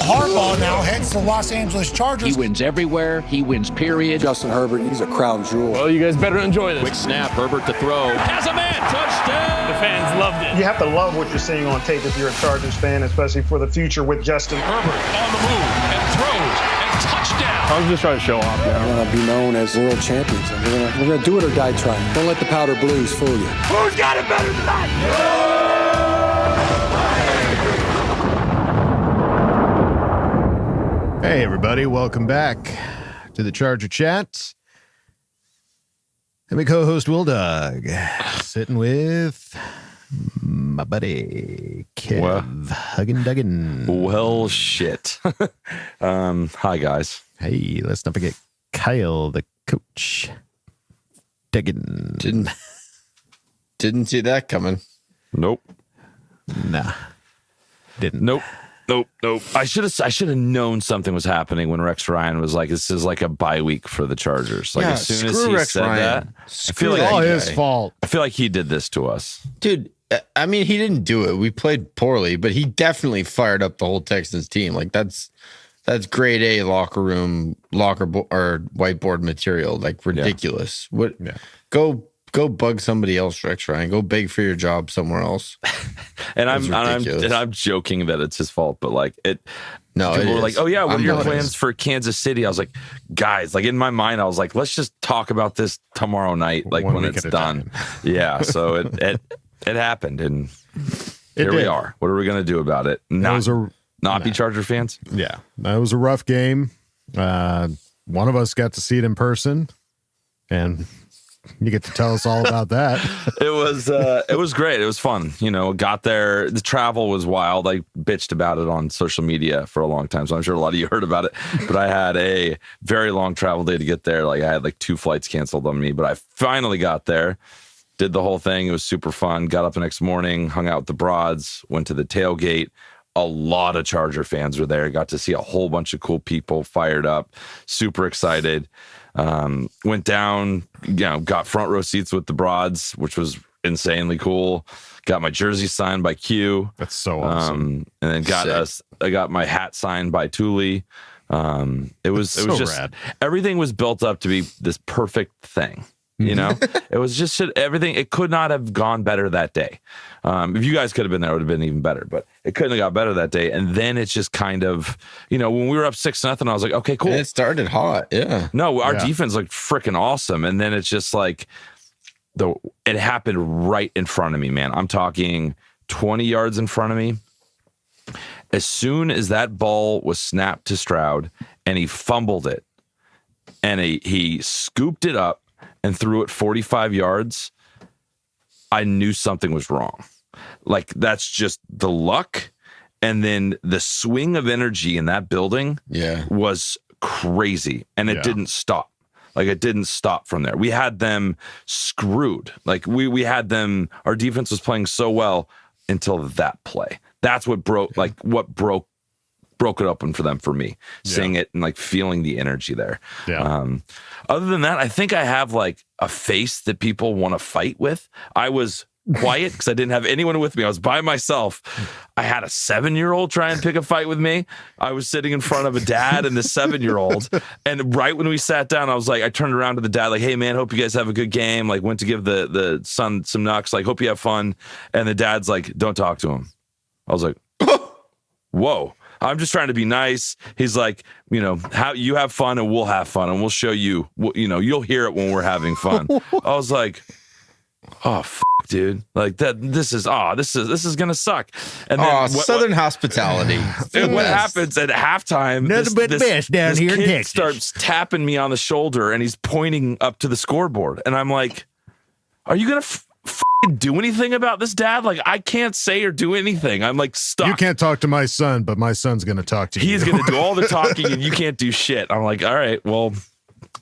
Harbaugh now heads to the Los Angeles Chargers. He wins everywhere. He wins, period. Justin Herbert, he's a crown jewel. Well, you guys better enjoy this. Quick snap, Herbert to throw. Has a man, touchdown! The fans loved it. You have to love what you're seeing on tape if you're a Chargers fan, especially for the future with Justin. Herbert on the move and throws and touchdown. I was just trying to show off. We're going to be known as world champions. And we're gonna do it or die trying. Don't let the powder blues fool you. Who's got it better than that? Hey, everybody. Welcome back to the Charger Chat. I'm my co-host, Will Doug, sitting with my buddy, Kev Huggin Duggan. Well, shit. Hi, guys. Hey, let's not forget Kyle, the coach. Duggan. Didn't see that coming. Nope. Nah. Didn't. Nope. I should have known something was happening when Rex Ryan was like, "This is like a bye week for the Chargers." Like, Yeah, as soon as screw he Rex said Ryan. that, I feel like All his fault. I feel like he did this to us. Dude, I mean, he didn't do it. We played poorly, but he definitely fired up the whole Texans team. Like, that's grade A locker room, or whiteboard material. Like, ridiculous. Yeah. What? Yeah. Go bug somebody else, Rex Ryan. Go beg for your job somewhere else. and I'm joking that it's his fault, but like No, people were like, "Oh yeah, what are your honest. plans for Kansas City?" I was like, "Guys, like in my mind, I was like, let's just talk about this tomorrow night, like when it's done." Yeah, so it happened, and here we are. What are we gonna do about it? Not be Charger fans? Yeah, that was a rough game. One of us got to see it in person, and you get to tell us all about that. It was great. It was fun. You know, got there. The travel was wild. I bitched about it on social media for a long time, so I'm sure a lot of you heard about it. But I had a very long travel day to get there. Like, I had like 2 flights canceled on me, but I finally got there, did the whole thing. It was super fun. Got up the next morning, hung out with the Broads, went to the tailgate. A lot of Charger fans were there. Got to see a whole bunch of cool people, fired up, super excited. Went down, got front row seats with the Broads, which was insanely cool. Got my jersey signed by Q. That's so awesome. And then I got my hat signed by Thule. It was just rad. Everything was built up to be this perfect thing. You know, it was just everything. It could not have gone better that day. If you guys could have been there, it would have been even better, but it couldn't have got better that day. And then it's just kind of, when we were up 6-0, I was like, okay, cool. And it started hot. Yeah. No, our defense looked freaking awesome. And then it's just like, it happened right in front of me, man. I'm talking 20 yards in front of me. As soon as that ball was snapped to Stroud and he fumbled it and he scooped it up and threw it 45 yards, I knew something was wrong. Like, that's just the luck. And then the swing of energy in that building was crazy. And it didn't stop. Like, it didn't stop from there. We had them screwed. Like, we had them, our defense was playing so well until that play. That's what broke it open for them, for me, seeing it and like feeling the energy there. Other than that, I think I have like a face that people want to fight with. I was quiet because I didn't have anyone with me. I was by myself. I had a 7-year-old try and pick a fight with me. I was sitting in front of a dad and the 7-year-old. And right when we sat down, I turned around to the dad, like, "Hey man, hope you guys have a good game." Like, went to give the son some knucks, like, "Hope you have fun." And the dad's like, "Don't talk to him." I was like, whoa. I'm just trying to be nice. He's like, how you have fun and we'll have fun and we'll show you, you'll hear it when we're having fun. I was like, oh, dude, like this is going to suck. And then Southern hospitality. What happens at halftime, this kid starts tapping me on the shoulder and he's pointing up to the scoreboard. And I'm like, are you going to do anything about this, Dad? Like, I can't say or do anything. I'm like stuck. You can't talk to my son, but my son's going to talk to you. He's going to do all the talking and you can't do shit. I'm like, all right, well,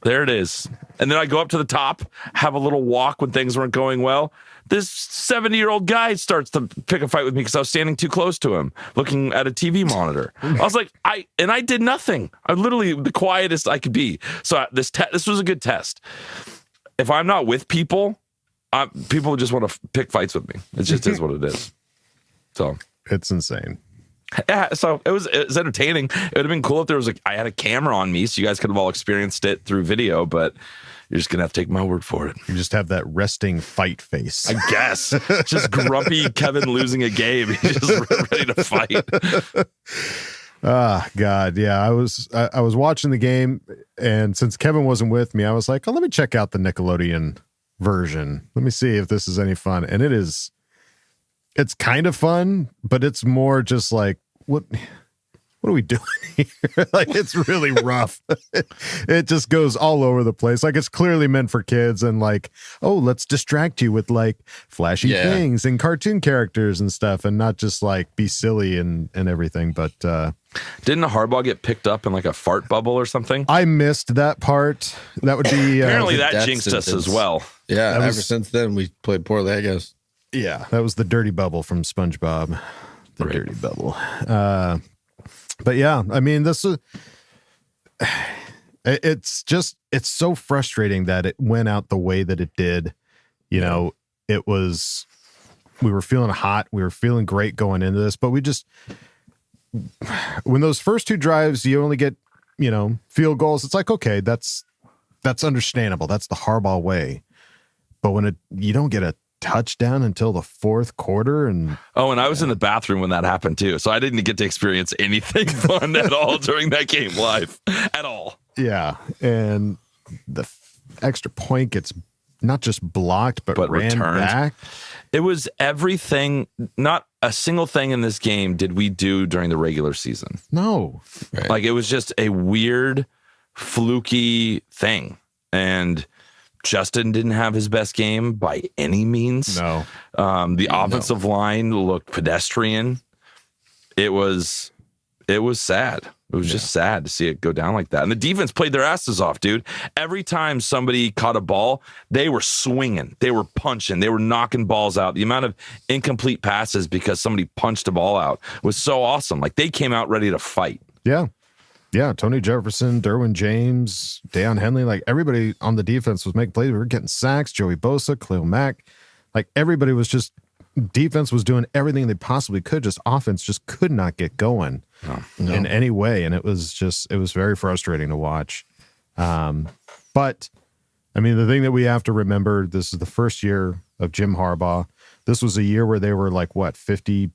there it is. And then I go up to the top, have a little walk when things weren't going well. This 70-year-old guy starts to pick a fight with me because I was standing too close to him, looking at a TV monitor. I was like, I did nothing. I'm literally the quietest I could be. So this was a good test. If I'm not with people, people just want to pick fights with me. It just is what it is. So it's insane. Yeah, so it was entertaining. It would have been cool if there was I had a camera on me, so you guys could have all experienced it through video. But you're just gonna have to take my word for it. You just have that resting fight face. I guess. Just grumpy Kevin losing a game. He's just ready to fight. God, yeah. I was watching the game, and since Kevin wasn't with me, I was like, oh, let me check out the Nickelodeon version. Let me see if this is any fun. And it's kind of fun, but it's more just like, what are we doing here? Like, it's really rough. It just goes all over the place. Like, it's clearly meant for kids, and like, oh, let's distract you with like flashy things and cartoon characters and stuff, and not just like be silly and everything. But didn't Harbaugh get picked up in like a fart bubble or something? I missed that part. That would be apparently that jinxed us as well. Yeah, ever since then we played poorly, I guess. Yeah, that was the dirty bubble from SpongeBob. The dirty bubble. But yeah, I mean, this is, it's so frustrating that it went out the way that it did. You know, we were feeling hot. We were feeling great going into this, but when those first two drives, you only get, field goals. It's like, okay, that's understandable. That's the Harbaugh way. But when you don't get a touchdown until the fourth quarter, and I was in the bathroom when that happened too, so I didn't get to experience anything fun at all during that game live at all. Yeah, and the extra point gets not just blocked but ran returned back. It was everything. Not a single thing in this game did we do during the regular season. No, like it was just a weird, fluky thing, and Justin didn't have his best game by any means. No. The offensive line looked pedestrian. It was sad. It was just sad to see it go down like that. And the defense played their asses off, dude. Every time somebody caught a ball, they were swinging. They were punching. They were knocking balls out. The amount of incomplete passes because somebody punched a ball out was so awesome. Like, they came out ready to fight. Yeah. Yeah, Tony Jefferson, Derwin James, Deion Henley, like everybody on the defense was making plays. We were getting sacks, Joey Bosa, Khalil Mack. Like everybody was just, defense was doing everything they possibly could. Just offense just could not get going in any way. And it was very frustrating to watch. But I mean, the thing that we have to remember, this is the first year of Jim Harbaugh. This was a year where they were like, 50+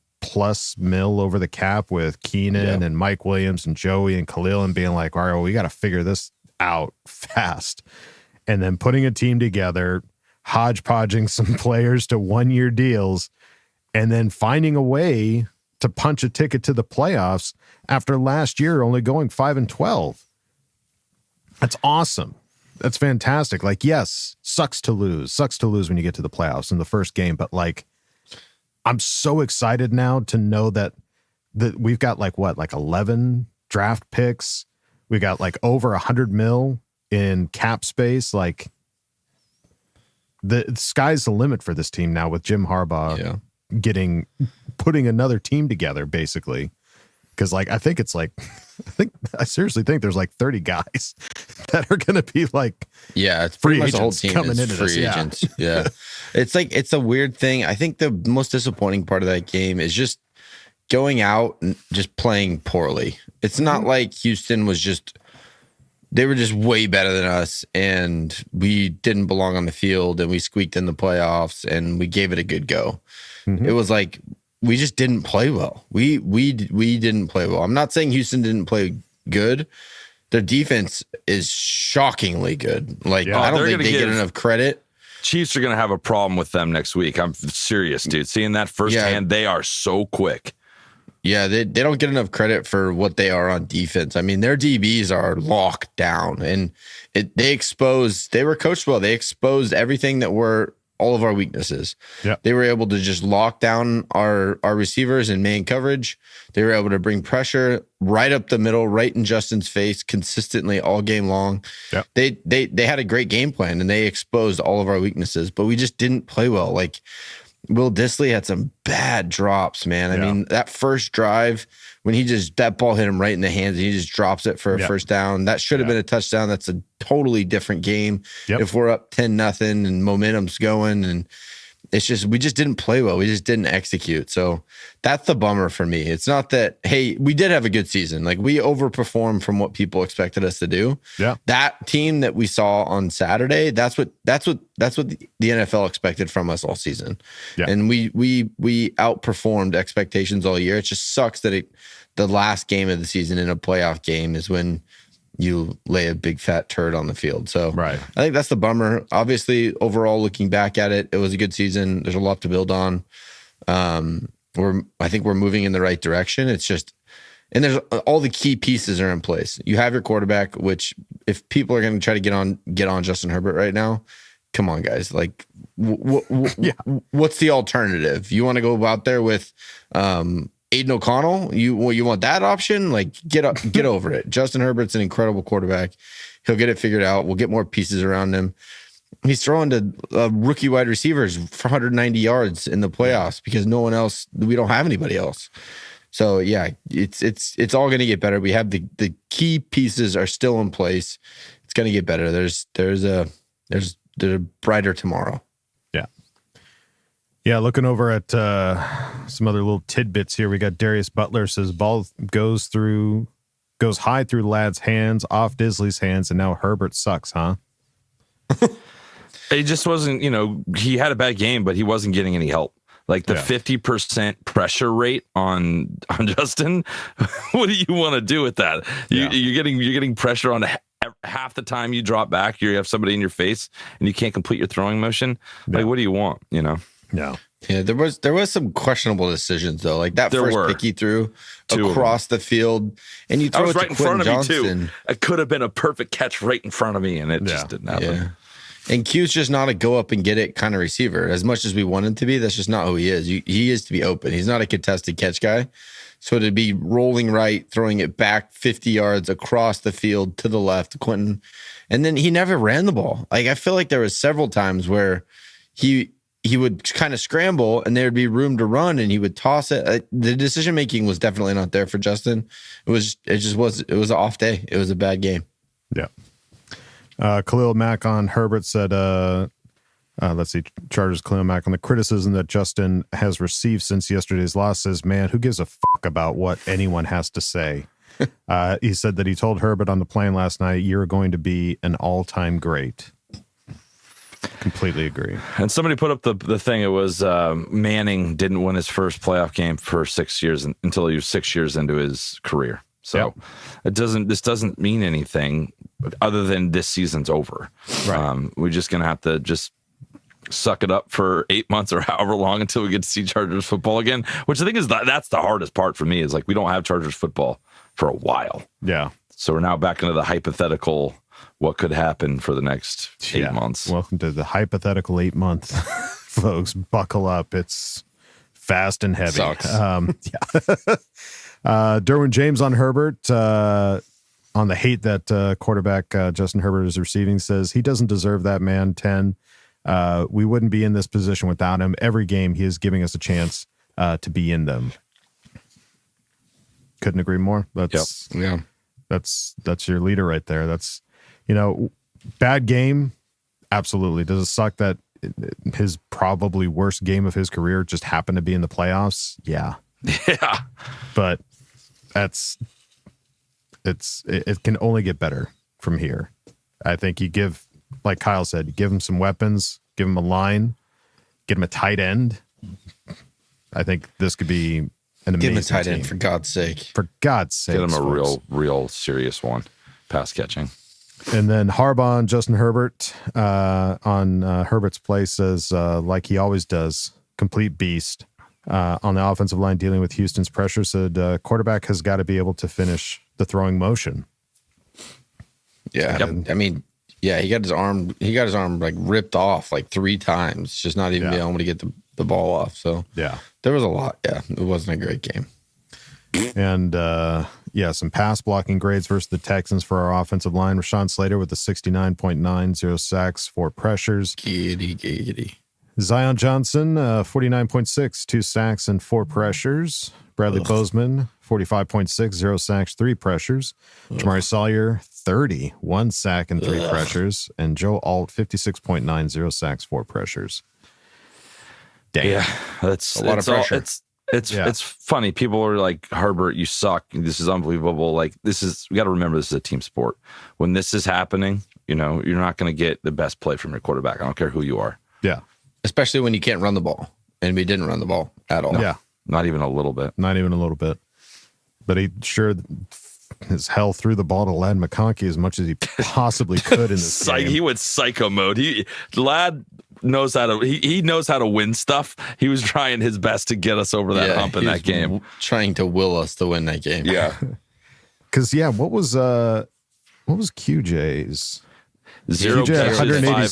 mil over the cap with Keenan and Mike Williams and Joey and Khalil, and being like, all right, well, we got to figure this out fast. And then putting a team together, hodgepodging some players to 1-year deals, and then finding a way to punch a ticket to the playoffs after last year only going 5-12. That's awesome. That's fantastic. Like, yes, sucks to lose when you get to the playoffs in the first game, but like, I'm so excited now to know that we've got like 11 draft picks. We got like over 100 mil in cap space. Like, the sky's the limit for this team now with Jim Harbaugh putting another team together, basically. Because like, I seriously think there's like 30 guys that are going to be like, it's free pretty much agents the whole team coming is into free this. agents. Yeah. It's a weird thing. I think the most disappointing part of that game is just going out and just playing poorly. It's not like Houston they were just way better than us, and we didn't belong on the field, and we squeaked in the playoffs, and we gave it a good go. It was like, we just didn't play well. We didn't play well. I'm not saying Houston didn't play good. Their defense is shockingly good. Like, I don't think they get enough credit. Chiefs are going to have a problem with them next week. I'm serious, dude. Seeing that firsthand, they are so quick. Yeah, they don't get enough credit for what they are on defense. I mean, their DBs are locked down, and they were coached well. They exposed everything that were all of our weaknesses. Yeah. They were able to just lock down our receivers in main coverage. They were able to bring pressure right up the middle, right in Justin's face consistently all game long. Yeah. They had a great game plan, and they exposed all of our weaknesses, but we just didn't play well. Like, Will Dissly had some bad drops, man. I mean, that first drive, when that ball hit him right in the hands, and he just drops it for a first down. That should have been a touchdown. That's a totally different game. If we're up 10-0 and momentum's going, and it's just we just didn't play well. We just didn't execute. So that's the bummer for me. It's not that, hey, we did have a good season. Like we overperformed from what people expected us to do. Yeah. That team that we saw on Saturday, that's what the NFL expected from us all season. Yeah. And we outperformed expectations all year. It just sucks that the last game of the season in a playoff game is when you lay a big fat turd on the field. So right. I think that's the bummer. Obviously, overall, looking back at it, it was a good season. There's a lot to build on. I think we're moving in the right direction. It's just, and there's all the key pieces are in place. You have your quarterback, which if people are going to try to get on Justin Herbert right now, come on, guys. Like, what's the alternative? You want to go out there with Aiden O'Connell? You want that option? Like, get over it. Justin Herbert's an incredible quarterback. He'll get it figured out. We'll get more pieces around him. He's throwing to rookie wide receivers for 190 yards in the playoffs because no one else. We don't have anybody else. So yeah, it's all going to get better. We have the key pieces are still in place. It's going to get better. There's a brighter tomorrow. Yeah, looking over at some other little tidbits here. We got Darius Butler says ball goes high through Ladd's hands, off Disley's hands, and now Herbert sucks, huh? He just wasn't, he had a bad game, but he wasn't getting any help. Like the 50% pressure rate on Justin. What do you want to do with that? You're getting pressure on half the time you drop back. You have somebody in your face and you can't complete your throwing motion. Like, what do you want? No. Yeah, there was some questionable decisions though. Like that first pick he threw across the field, and you throw it right in front of me too. It could have been a perfect catch right in front of me, and it just didn't happen. Yeah. And Q's just not a go up and get it kind of receiver. As much as we want him to be, that's just not who he is. He is to be open. He's not a contested catch guy. So to be rolling right, throwing it back 50 yards across the field to the left to Quentin, and then he never ran the ball. Like I feel like there was several times where he would kind of scramble and there'd be room to run and he would toss it. The decision making was definitely not there for Justin. It was an off day. It was a bad game. Yeah. Khalil Mack on Herbert said, let's see, Chargers Khalil Mack on the criticism that Justin has received since yesterday's loss says, man, who gives a fuck about what anyone has to say? He said that he told Herbert on the plane last night, you're going to be an all-time great. Completely agree. And somebody put up the thing. It was Manning didn't win his first playoff game for 6 years until he was 6 years into his career. So this doesn't mean anything other than this season's over. Right. We're just gonna have to just suck it up for 8 months or however long until we get to see Chargers football again. Which I think is that's the hardest part for me is like we don't have Chargers football for a while. Yeah. So we're now back into the hypothetical. What could happen for the next 8 months? Welcome to the hypothetical 8 months, folks. Buckle up. It's fast and heavy. Sucks. Derwin James on Herbert, on the hate that quarterback Justin Herbert is receiving, says he doesn't deserve that, man. 10. We wouldn't be in this position without him. Every game he is giving us a chance to be in them. Couldn't agree more. That's your leader right there. That's, bad game. Absolutely. Does it suck that his probably worst game of his career just happened to be in the playoffs? Yeah. Yeah. But it can only get better from here. I think you give, like Kyle said, you give him some weapons, give him a line, get him a tight end. I think this could be an amazing Give him a tight team. end, for God's sake. For God's sake. Get him a real serious one. Pass catching. And then Harbaugh and Justin Herbert on Herbert's play says, like he always does, complete beast. On the offensive line dealing with Houston's pressure, said quarterback has got to be able to finish the throwing motion. Yeah. I mean, he got his arm like ripped off like 3 times. Just not even being able to get the ball off. So there was a lot. Yeah. It wasn't a great game. And some pass blocking grades versus the Texans for our offensive line. Rashawn Slater with a 69.9, 0 sacks, 4 pressures. Giddy. Zion Johnson, 49.6, 2 sacks and 4 pressures. Bradley Bozeman, 45.6, 0 sacks, 3 pressures. Jamari Sawyer, 30, 1 sack and 3 pressures. And Joe Alt, 56.9, 0 sacks, 4 pressures. Damn. Yeah, that's a lot of pressure. It's funny. People are like, Herbert, you suck. This is unbelievable. Like, we got to remember this is a team sport. When this is happening, you're not going to get the best play from your quarterback. I don't care who you are. Yeah. Especially when you can't run the ball. And we didn't run the ball at all. No, yeah. Not even a little bit. Not even a little bit. But he sure as hell threw the ball to Lad McConkey as much as he possibly could in this game. He went psycho mode. Lad knows how to he knows how to win stuff. He was trying his best to get us over that hump in that game. Trying to will us to win that game. Yeah. Because what was QJ's? 0 QJ had catches, 180.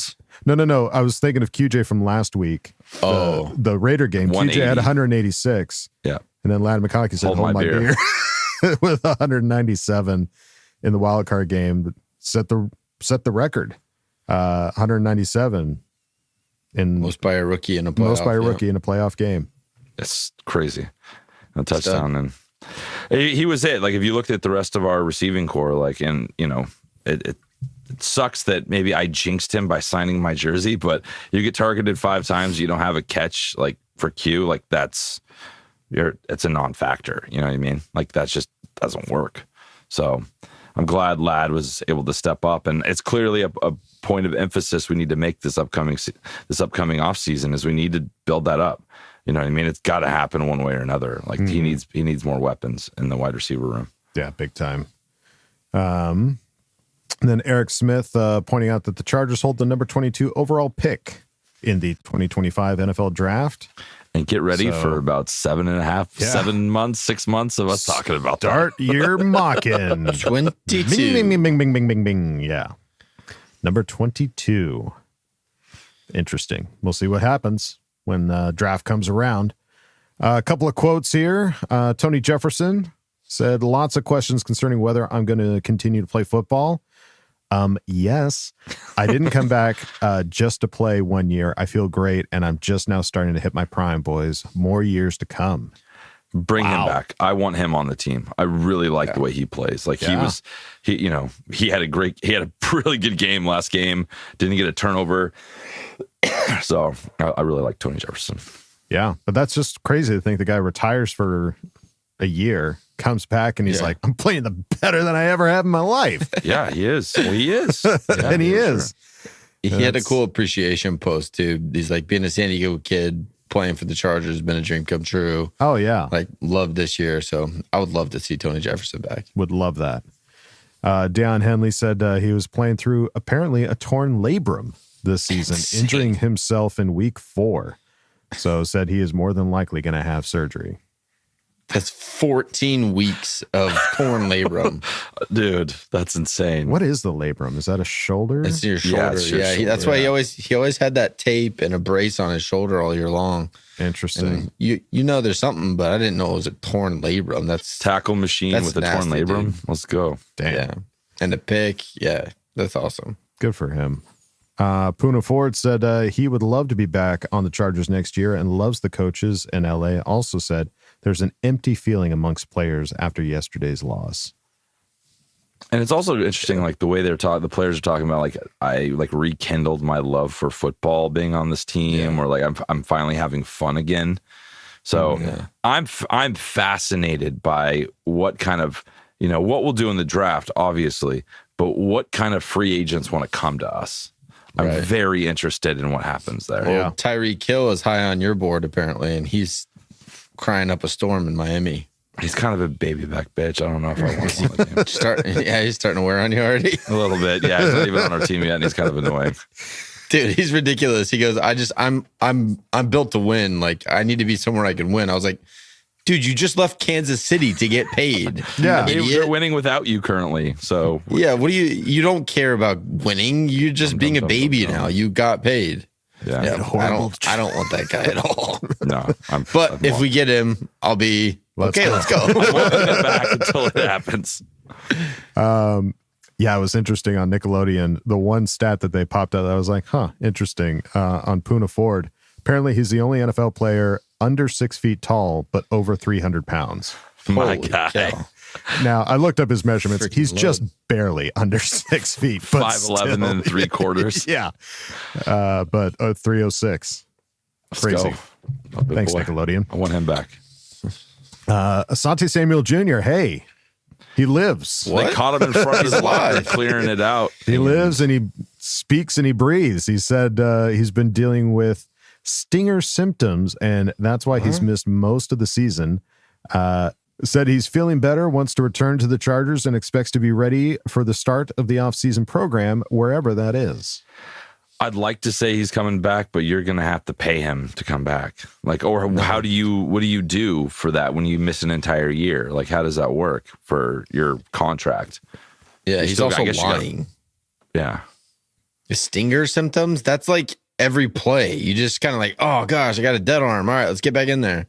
5. No. I was thinking of QJ from last week. The Raider game. 180. QJ had 186. Yeah. And then Lad McConkey said, "Hold my beer," with 197 in the wild card game. Set the record. 197 in most by a rookie in a playoff game. It's crazy. A touchdown, and he was it. Like, if you looked at the rest of our receiving core, like, and it sucks that maybe I jinxed him by signing my jersey, but you get targeted 5 times, you don't have a catch like for Q, like it's a non-factor. You know what I mean? Like, that just doesn't work. So I'm glad Lad was able to step up, and it's clearly a point of emphasis we need to make this upcoming off season is we need to build that up. You know what I mean? It's got to happen one way or another. Like, he needs more weapons in the wide receiver room. Yeah, big time. And then Eric Smith pointing out that the Chargers hold the number 22 overall pick in the 2025 NFL draft. And get ready for about 7 months, 6 months of us talking about that. Start your mocking. 22. Bing, bing, bing, bing, bing, bing, bing. Yeah. Number 22. Interesting. We'll see what happens when draft comes around. A couple of quotes here. Tony Jefferson said, lots of questions concerning whether I'm going to continue to play football. Yes, I didn't come back just to play 1 year. I feel great, and I'm just now starting to hit my prime, boys. More years to come. Bring him back. I want him on the team. I really like the way he plays. Like, he had a really good game last game. Didn't get a turnover. So I really like Tony Jefferson. Yeah, but that's just crazy to think the guy retires for a year, comes back, and he's like, I'm playing the better than I ever have in my life. Yeah, he is. Well, he is. Yeah, and he is. Sure. He had a cool appreciation post too. He's like, being a San Diego kid, playing for the Chargers has been a dream come true. Oh, yeah. Like, love this year. So I would love to see Tony Jefferson back. Would love that. Deion Henley said he was playing through apparently a torn labrum this season, injuring himself in week 4. So said he is more than likely going to have surgery. That's 14 weeks of torn labrum. Dude, that's insane. What is the labrum? Is that a shoulder? It's your shoulder. Yeah, that's why he always had that tape and a brace on his shoulder all year long. Interesting. And you know there's something, but I didn't know it was a torn labrum. That's tackle machine with a torn labrum. Dude. Let's go. Damn. Yeah. And the pick, that's awesome. Good for him. Puna Ford said he would love to be back on the Chargers next year and loves the coaches in LA. Also said there's an empty feeling amongst players after yesterday's loss. And it's also interesting, like, the way the players are talking about, like, I rekindled my love for football being on this team, or like I'm finally having fun again. So I'm fascinated by what kind of, what we'll do in the draft, obviously, but what kind of free agents want to come to us. I'm very interested in what happens there. Well, Tyreek Hill is high on your board apparently, and he's crying up a storm in Miami. He's kind of a baby back bitch. I don't know if I want him on the team. He's starting to wear on you already. A little bit. Yeah, he's not even on our team yet, and he's kind of annoying. Dude, he's ridiculous. He goes, I'm built to win. Like, I need to be somewhere I can win. I was like, dude, you just left Kansas City to get paid. Yeah. They're winning without you currently. So yeah, what do you don't care about winning. You're just being a baby now. You got paid. Yeah. I don't want that guy at all. No. But if we get him, I'll be let's go. I won't get it back until it happens. Yeah, it was interesting on Nickelodeon. The one stat that they popped out, I was like, interesting. On Puna Ford. Apparently, he's the only NFL player under 6 feet tall, but over 300 pounds. My guy. Now, I looked up his measurements. He's just barely under 6 feet. 5'11" and 3/4. Yeah. But 306. Crazy. Oh, big Thanks, boy. Nickelodeon. I want him back. Asante Samuel Jr., hey, he lives. They caught him in front of his locker, clearing it out. He lives and he speaks and he breathes. He said he's been dealing with stinger symptoms, and that's why he's missed most of the season. Said he's feeling better, wants to return to the Chargers, and expects to be ready for the start of the offseason program, wherever that is. I'd like to say he's coming back, but you're going to have to pay him to come back. Like, or what do you do for that when you miss an entire year? Like, how does that work for your contract? Yeah, he's also lying. Yeah. The stinger symptoms, that's like every play. You just kind of like, oh gosh, I got a dead arm. All right, let's get back in there.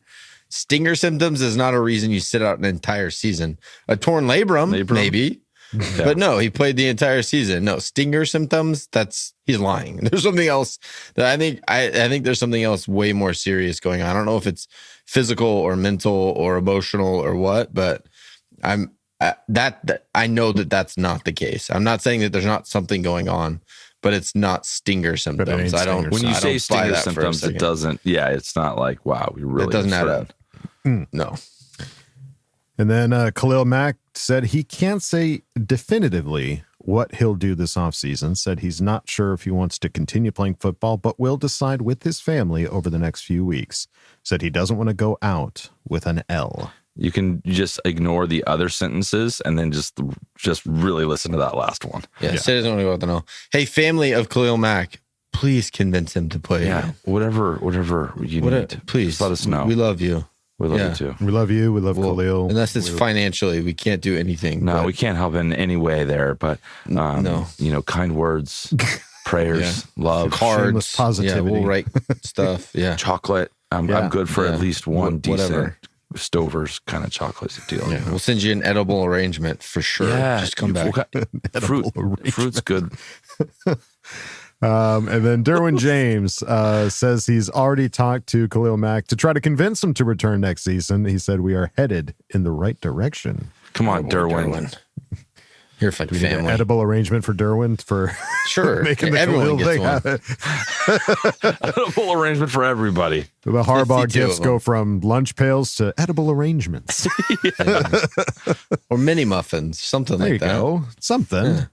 Stinger symptoms is not a reason you sit out an entire season. A torn labrum. Maybe. Yeah. But no, he played the entire season. No, stinger symptoms, he's lying. There's something else that I think there's something else way more serious going on. I don't know if it's physical or mental or emotional or what, but I know that that's not the case. I'm not saying that there's not something going on, but it's not stinger symptoms. When you say stinger symptoms, it doesn't. Yeah, it's not like, wow, we really. It doesn't add up. No. And then Khalil Mack said he can't say definitively what he'll do this offseason. Said he's not sure if he wants to continue playing football, but will decide with his family over the next few weeks. Said he doesn't want to go out with an L. You can just ignore the other sentences and then just really listen to that last one. Yeah. Say doesn't want to go out with an L. Hey, family of Khalil Mack, please convince him to play. Yeah, whatever you need. Please just let us know. We love you. We love you too. We love you. We love Khalil. Unless it's financially, we can't do anything. No, we can't help in any way there. But no, kind words, prayers, love, cards, shameless positivity. Yeah, we'll write stuff. Yeah, chocolate. I'm good for at least one decent Stover's kind of chocolate deal. Yeah, we'll send you an edible arrangement for sure. Yeah, just come back. Fruit's good. And then Derwin James says he's already talked to Khalil Mack to try to convince him to return next season. He said we are headed in the right direction. Come on, Derwin. Here for family. An edible arrangement for Derwin for making the everyone Khalil gets thing. Edible arrangement for everybody. The Harbaugh gifts go from lunch pails to edible arrangements. Or mini muffins, something there like that. There you go. Something.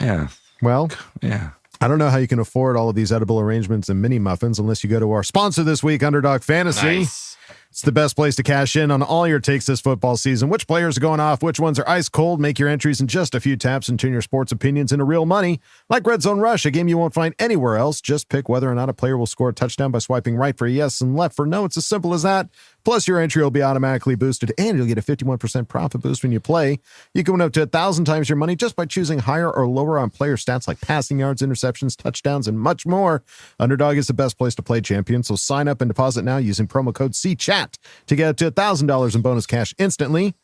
Yeah. Well, yeah. I don't know how you can afford all of these edible arrangements and mini muffins unless you go to our sponsor this week, Underdog Fantasy. Nice. It's the best place to cash in on all your takes this football season. Which players are going off? Which ones are ice cold? Make your entries in just a few taps and turn your sports opinions into real money. Like Red Zone Rush, a game you won't find anywhere else. Just pick whether or not a player will score a touchdown by swiping right for yes and left for no. It's as simple as that. Plus, your entry will be automatically boosted, and you'll get a 51% profit boost when you play. You can win up to 1,000 times your money just by choosing higher or lower on player stats like passing yards, interceptions, touchdowns, and much more. Underdog is the best place to play, champion, so sign up and deposit now using promo code CCHAT to get up to $1,000 in bonus cash instantly.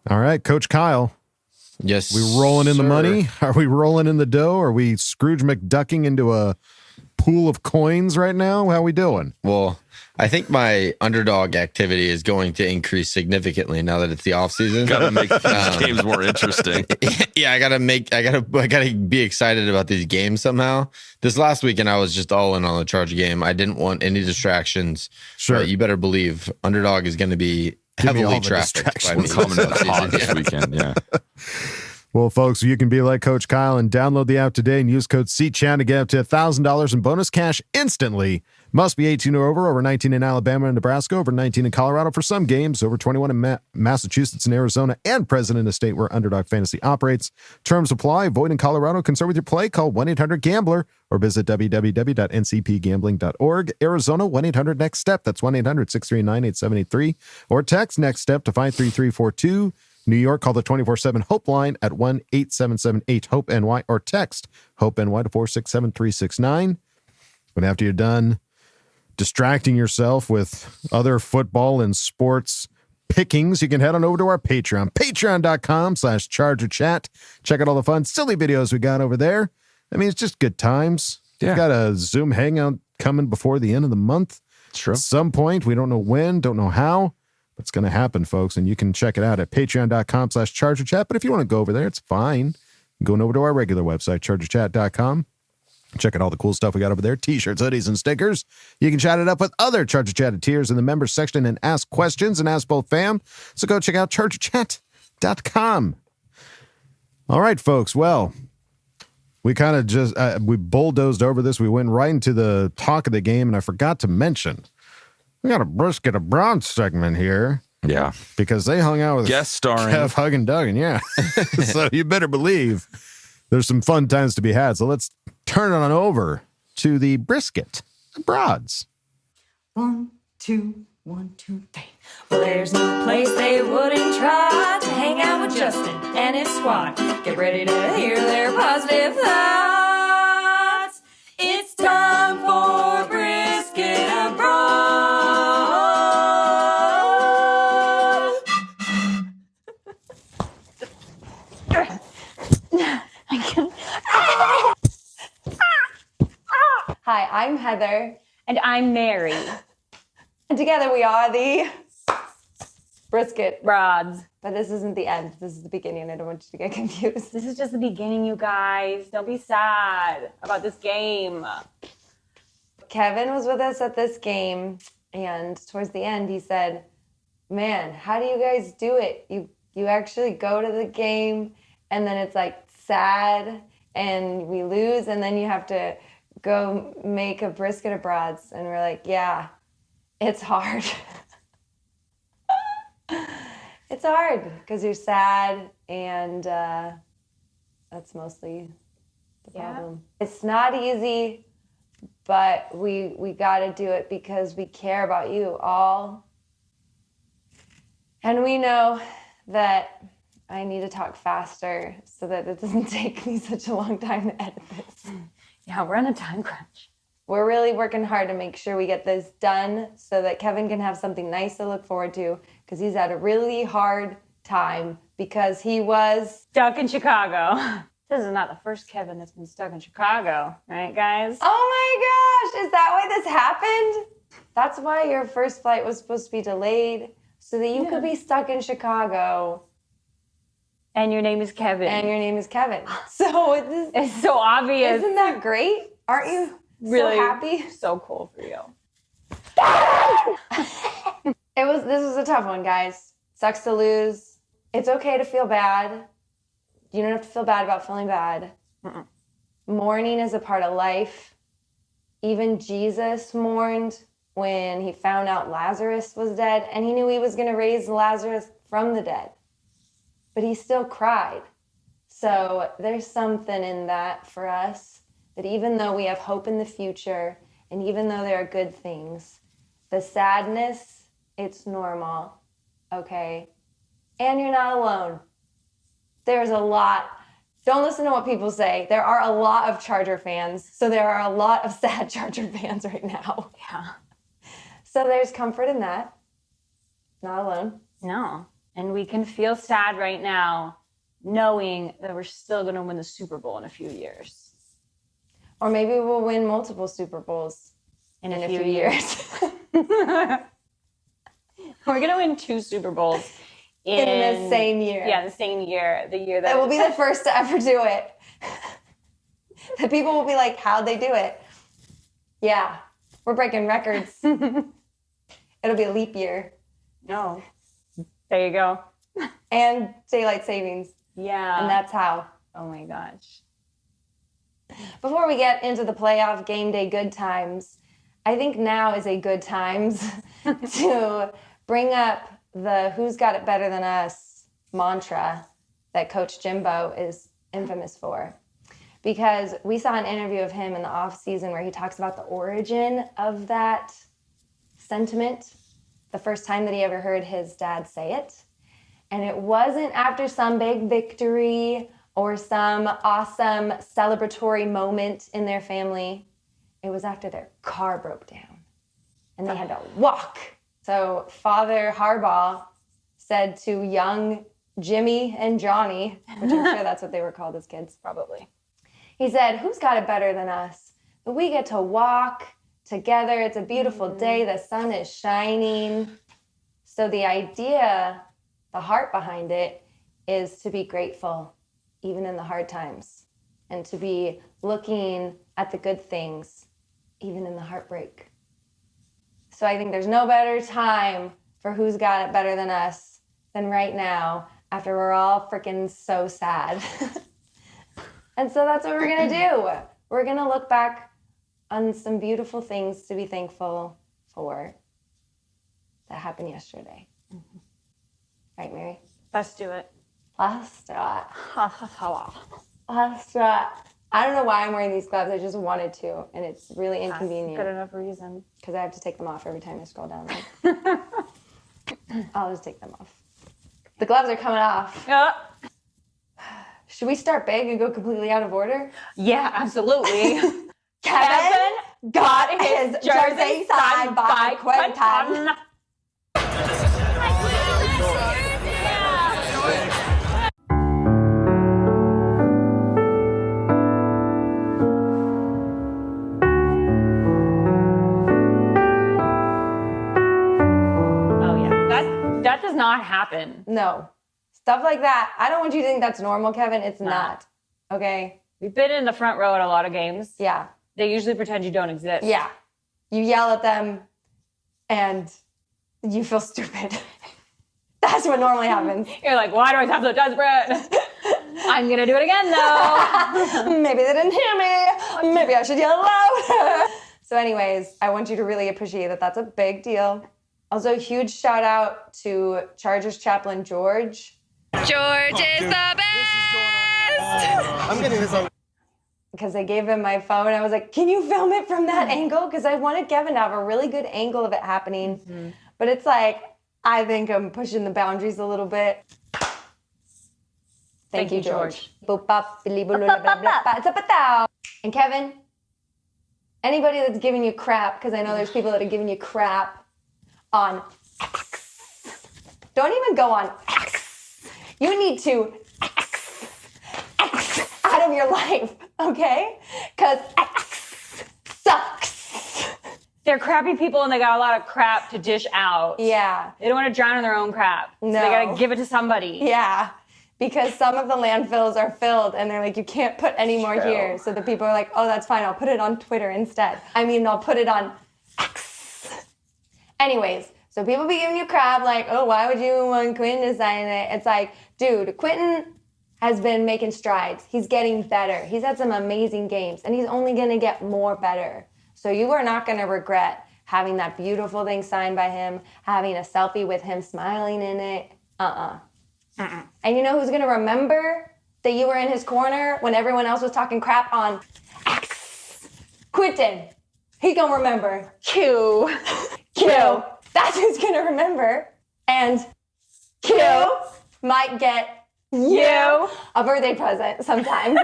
All right, Coach Kyle. Yes, we rolling in the money? Are we rolling in the dough? Are we Scrooge McDucking into a pool of coins right now? How are we doing? Well, I think my underdog activity is going to increase significantly now that it's the off season. Got to make these games more interesting. Yeah, I gotta be excited about these games somehow. This last weekend, I was just all in on the Charger game. I didn't want any distractions. Sure, you better believe underdog is going to be heavily trafficked by me. Coming in hot this weekend. Yeah. Well, folks, you can be like Coach Kyle and download the app today and use code CCHAT to get up to $1,000 in bonus cash instantly. Must be 18 or over 19 in Alabama and Nebraska, over 19 in Colorado for some games, over 21 in Massachusetts and Arizona, and present in a state where Underdog Fantasy operates. Terms apply. Void in Colorado. Concerned with your play? Call 1-800-GAMBLER or visit www.ncpgambling.org. Arizona, 1-800-NEXT-STEP. That's 1-800-639-8783. Or text NEXT STEP to 53342. New York, call the 24/7 Hope line at 1-877-8-HOPE-NY or text HOPE-NY to 467-369. And after you're done distracting yourself with other football and sports pickings, you can head on over to our Patreon, patreon.com/ChargerChat. Check out all the fun, silly videos we got over there. I mean, it's just good times. Yeah. We've got a Zoom hangout coming before the end of the month. True. At some point, we don't know when, don't know how. It's going to happen, folks, and you can check it out at patreon.com/ChargerChat. But if you want to go over there, it's fine. Going over to our regular website, chargerchat.com. Check out all the cool stuff we got over there. T-shirts, hoodies, and stickers. You can chat it up with other Charger Chat tiers in the members section and ask questions and ask both fam. So go check out chargerchat.com. All right, folks. Well, we kind of just, we bulldozed over this. We went right into the talk of the game, and I forgot to mention, we got a Brisket A'broads segment here. Yeah. Because they hung out with guest starring Kev, Hug, and Duggan, yeah. So you better believe there's some fun times to be had. So let's turn it on over to the Brisket Broads. 1, 2, 1, 2, 3. Well, there's no place they wouldn't try to hang out with Justin and his squad. Get ready to hear their positive thoughts. It's time for Brisket A'broads. Hi, I'm Heather. And I'm Mary. And together we are the Brisket Broads. But this isn't the end. This is the beginning. I don't want you to get confused. This is just the beginning, you guys. Don't be sad about this game. Kevin was with us at this game, and towards the end he said, man, how do you guys do it? You actually go to the game, and then it's like sad, and we lose, and then you have to go make a Brisket A'broads. And we're like, yeah, it's hard. It's hard because you're sad, and that's mostly the problem. It's not easy, but we got to do it because we care about you all. And we know that I need to talk faster so that it doesn't take me such a long time to edit this. Yeah, we're on a time crunch. We're really working hard to make sure we get this done so that Kevin can have something nice to look forward to, because he's had a really hard time because he was stuck in Chicago. This is not the first Kevin that's been stuck in Chicago, right, guys? Oh my gosh, is that why this happened? That's why your first flight was supposed to be delayed, so that you could be stuck in Chicago. And your name is Kevin. And your name is Kevin. So it's so obvious. Isn't that great? Aren't you really so happy? So cool for you. This was a tough one, guys. Sucks to lose. It's okay to feel bad. You don't have to feel bad about feeling bad. Mm-mm. Mourning is a part of life. Even Jesus mourned when he found out Lazarus was dead, and he knew he was going to raise Lazarus from the dead. But he still cried. So there's something in that for us, that even though we have hope in the future, and even though there are good things, the sadness, it's normal, okay? And you're not alone. There's a lot. Don't listen to what people say. There are a lot of Charger fans, so there are a lot of sad Charger fans right now. Yeah. So there's comfort in that. Not alone. No. And we can feel sad right now knowing that we're still going to win the Super Bowl in a few years. Or maybe we'll win multiple Super Bowls in a few years. We're going to win 2 Super Bowls in the same year. Yeah, the same year. The year that will be the first to ever do it. The people will be like, how'd they do it? Yeah, we're breaking records. It'll be a leap year. No. There you go. And daylight savings. Yeah. And that's how. Oh my gosh. Before we get into the playoff game day good times, I think now is a good times to bring up the who's got it better than us mantra that Coach Jimbo is infamous for. Because we saw an interview of him in the off season where he talks about the origin of that sentiment, the first time that he ever heard his dad say it. And it wasn't after some big victory or some awesome celebratory moment in their family. It was after their car broke down and they had to walk. So Father Harbaugh said to young Jimmy and Johnny, which I'm sure that's what they were called as kids, probably. He said, who's got it better than us? We get to walk together. It's a beautiful day. The sun is shining. So the idea, the heart behind it, is to be grateful, even in the hard times. and to be looking at the good things, even in the heartbreak. So I think there's no better time for Who's Got It Better Than Us than right now, after we're all freaking so sad. And so that's what we're gonna do. We're gonna look back on some beautiful things to be thankful for that happened yesterday. Right, Mary? Let's do it. Let's do it. Let's do it. I don't know why I'm wearing these gloves. I just wanted to, and it's really inconvenient. Good enough reason. Because I have to take them off every time I scroll down. I'll just take them off. The gloves are coming off. Yeah. Should we start big and go completely out of order? Yeah, absolutely. Kevin got his jersey signed by Quentin. Oh yeah, that does not happen. No. Stuff like that. I don't want you to think that's normal, Kevin. It's not. Okay? We've been in the front row at a lot of games. Yeah. They usually pretend you don't exist. Yeah. You yell at them and you feel stupid. That's what normally happens. You're like, why do I sound so desperate? I'm gonna do it again though. Maybe they didn't hear me. Maybe I should yell louder. So anyways, I want you to really appreciate that that's a big deal. Also, huge shout out to Chargers chaplain George. George is the best! I'm getting this on. Because I gave him my phone. I was like, can you film it from that angle? Because I wanted Kevin to have a really good angle of it happening. Mm-hmm. But it's like, I think I'm pushing the boundaries a little bit. Thank you, George. And Kevin, anybody that's giving you crap, because I know there's people that are giving you crap on X. Don't even go on X. You need to X out of your life, okay? Because X sucks. They're crappy people and they got a lot of crap to dish out. Yeah. They don't want to drown in their own crap. No. So they got to give it to somebody. Yeah. Because some of the landfills are filled and they're like, you can't put any more here. So the people are like, oh, that's fine. I'll put it on Twitter instead. I'll put it on X. Anyways, so people be giving you crap like, oh, why would you want Quentin to sign it? It's like, dude, Quentin has been making strides. He's getting better. He's had some amazing games and he's only going to get more better. So you are not going to regret having that beautiful thing signed by him, having a selfie with him smiling in it. And you know who's going to remember that you were in his corner when everyone else was talking crap on X? Quentin. He's going to remember. Q. That's who's going to remember. And Q might get you a birthday present sometime.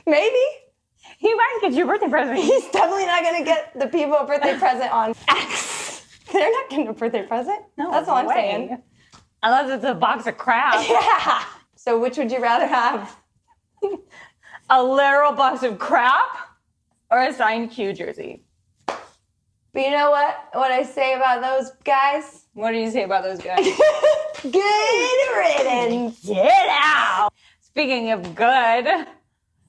Maybe. He might get you a birthday present. He's definitely not going to get the people a birthday present on X. They're not getting a birthday present. No, that's all I'm saying. Unless it's a box of crap. Yeah. So which would you rather have? A literal box of crap or a signed Q jersey? But you know what I say about those guys? What do you say about those guys? Good riddance. Get out. Speaking of good,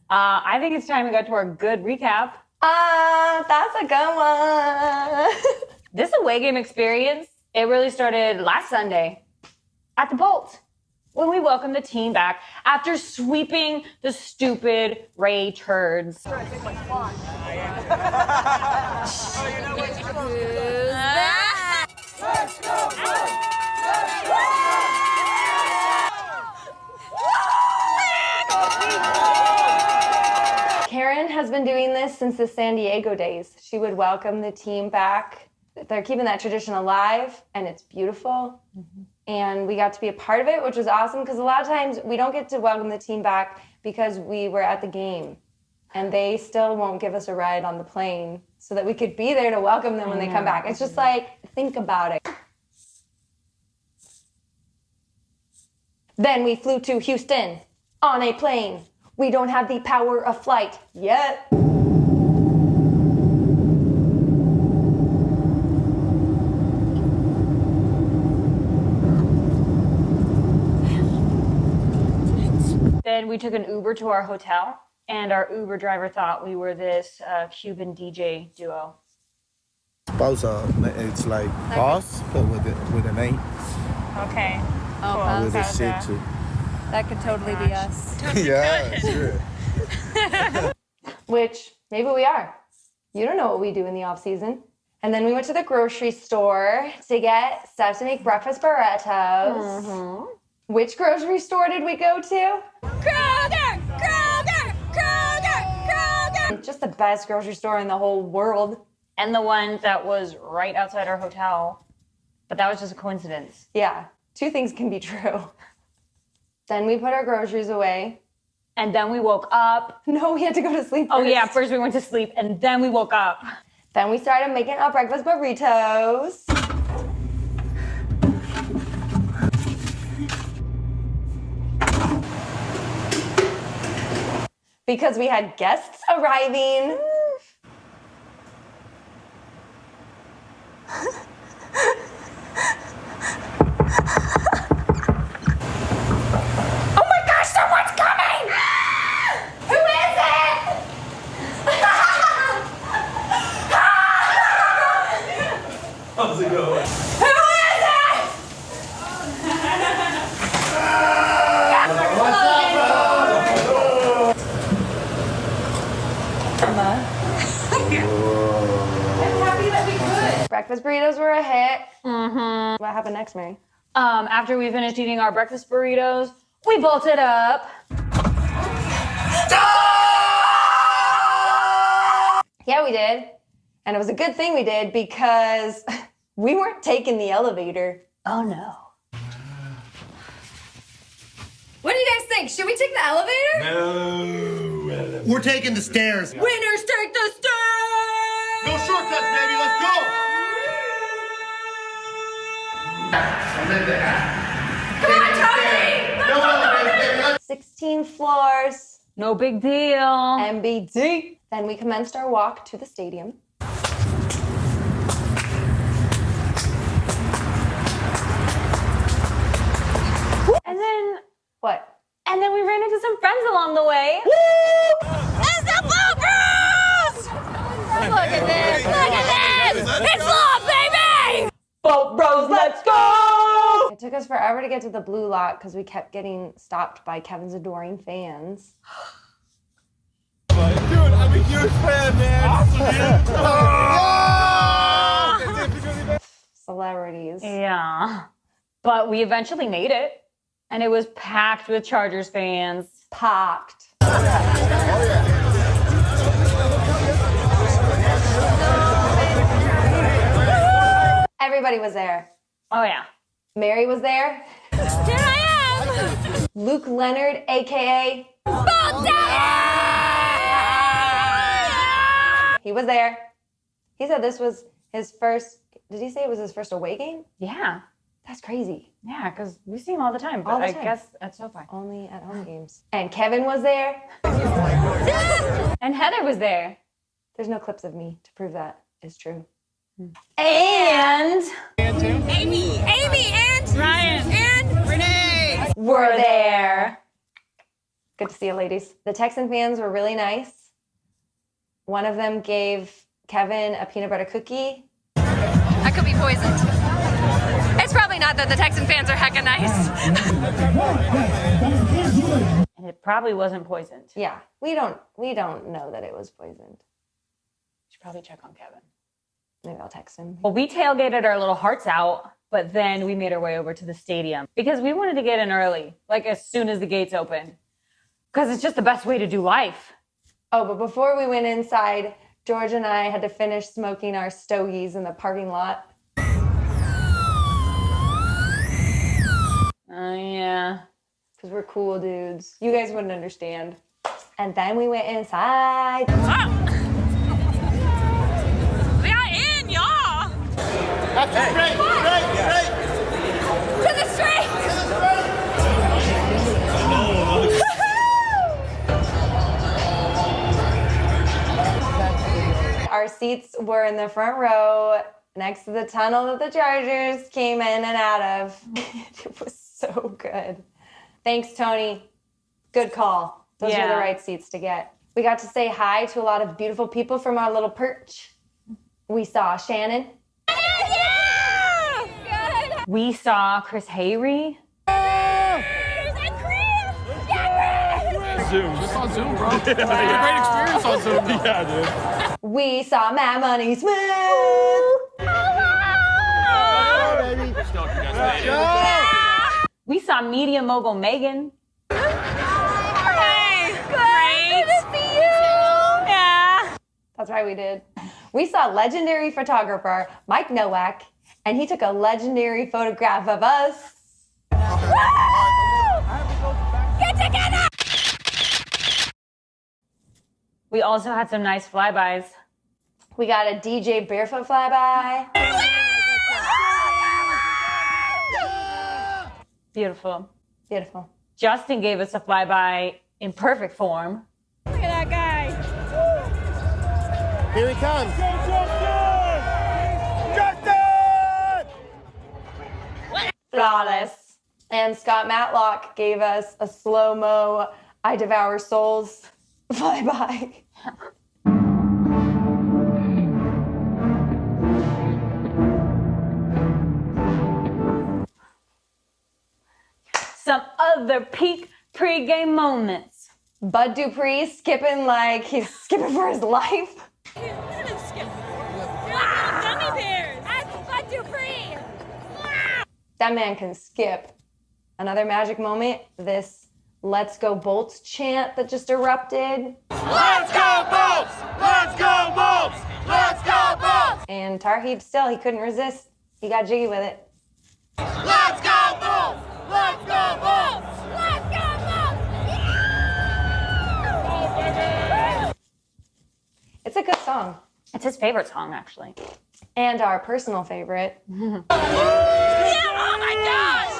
I think it's time to go to our good recap. That's a good one. This away game experience, it really started last Sunday at the Bolt when we welcomed the team back after sweeping the stupid Ray turds. Karen has been doing this since the San Diego days. She would welcome the team back. They're keeping that tradition alive, and it's beautiful. Mm-hmm. And we got to be a part of it, which was awesome, because a lot of times we don't get to welcome the team back because we were at the game. And they still won't give us a ride on the plane so that we could be there to welcome them when they come back. It's just like, think about it. Then we flew to Houston on a plane. We don't have the power of flight yet. Then we took an Uber to our hotel. And our Uber driver thought we were this Cuban DJ duo. Bosa, it's like boss, but with an 8. Okay. Oh, With a shit too. that could totally be us. Yeah, sure. Which maybe we are. You don't know what we do in the off season. And then we went to the grocery store to get stuff to make breakfast burritos. Mm-hmm. Which grocery store did we go to? Kroger! Kroger! Kroger! Kroger! It's just the best grocery store in the whole world. And the one that was right outside our hotel. But that was just a coincidence. Yeah, 2 things can be true. Then we put our groceries away. And then we woke up. No, we had to go to sleep Oh first. yeah, first we went to sleep and then we woke up. Then we started making our breakfast burritos. Because we had guests arriving. Oh my gosh, someone's coming! Who is it? How's it going? Who is it? I'm happy that we could. Breakfast burritos were a hit. Mm-hmm. What happened next, Mary? After we finished eating our breakfast burritos, we bolted up. Yeah, we did. And it was a good thing we did because we weren't taking the elevator. Oh no. What do you guys think? Should we take the elevator? No. We're taking the stairs. Winners take the stairs! No shortcuts, baby. Let's go. Come on, Tony! 16 floors. No big deal. MBD. Then we commenced our walk to the stadium. And then What? and then we ran into some friends along the way. It's the Bolt Bros! Look at this! Look at this! It's love, baby! Bolt Bros, let's go! It took us forever to get to the blue lot because we kept getting stopped by Kevin's adoring fans. Dude, I'm a huge fan, man. Awesome, Celebrities. Yeah. But we eventually made it. And it was packed with Chargers fans. Packed. Everybody was there. Oh yeah. Mary was there. Here I am! Luke Leonard, aka Bolt he was there. He said this was his first. Did he say it was his first away game? Yeah. That's crazy. Yeah, because we see him all the time. But All the I time. guess at SoFi. Only at home games. And Kevin was there. And Heather was there. There's no clips of me to prove that is true. And Amy and Ryan and Renee! We're there. Good to see you, ladies. The Texan fans were really nice. One of them gave Kevin a peanut butter cookie. I could be poisoned. It's probably not that the Texan fans are hecka nice. and it probably wasn't poisoned. Yeah, we don't know that it was poisoned. Should probably check on Kevin. Maybe I'll text him. Well, we tailgated our little hearts out, but then we made our way over to the stadium because we wanted to get in early, like as soon as the gates opened. Because it's just the best way to do life. Oh, but before we went inside, George and I had to finish smoking our stogies in the parking lot. Yeah. Because we're cool dudes. You guys wouldn't understand. And then we went inside. We are in, y'all! That's straight. To the street! Our seats were in the front row next to the tunnel that the Chargers came in and out of. It was so good. Thanks, Tony. Good call. Those are the right seats to get. We got to say hi to a lot of beautiful people from our little perch. We saw Shannon. We saw Chris Hayrie. Zoom. Just on Zoom, bro. Great experience on Zoom. Yeah, dude. We saw Matt Money Smith. We saw media mogul Megan. Hey, good to see you. Yeah. That's right, we did. We saw legendary photographer Mike Nowak, and he took a legendary photograph of us. Get together. We also had some nice flybys. We got a DJ Barefoot flyby. Beautiful. Beautiful. Justin gave us a flyby in perfect form. Look at that guy. Here he comes. Flawless. And Scott Matlock gave us a slow-mo I Devour Souls flyby. Some other peak pregame moments. Bud Dupree skipping like he's skipping for his life. Look at him skip. Wow. Gummy bears. That's Bud Dupree. That man can skip. Another magic moment, this Let's Go Bolts chant that just erupted. Let's go Bolts! Let's go Bolts! Let's go Bolts! And Tarheeb still, he couldn't resist. He got jiggy with it. Let's go Bolts! Let's go Bolts! Let's go Bolts. It's a good song. It's his favorite song, actually. And our personal favorite. Yeah, oh my gosh.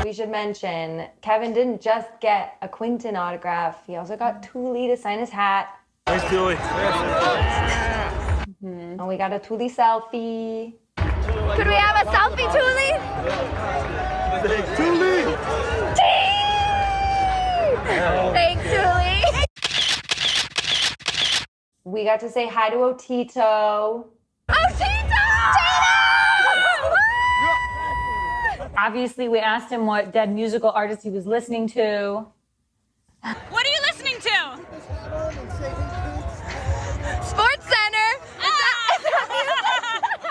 We should mention, Kevin didn't just get a Quinton autograph. He also got Thule to sign his hat. Nice Thule. And we got a Thule selfie. Could we have a selfie, Thule? Thule! Thanks, Thule. We got to say hi to Otito. Oh, Tito! Obviously, we asked him what dead musical artist he was listening to. What are you listening to? Sports Center.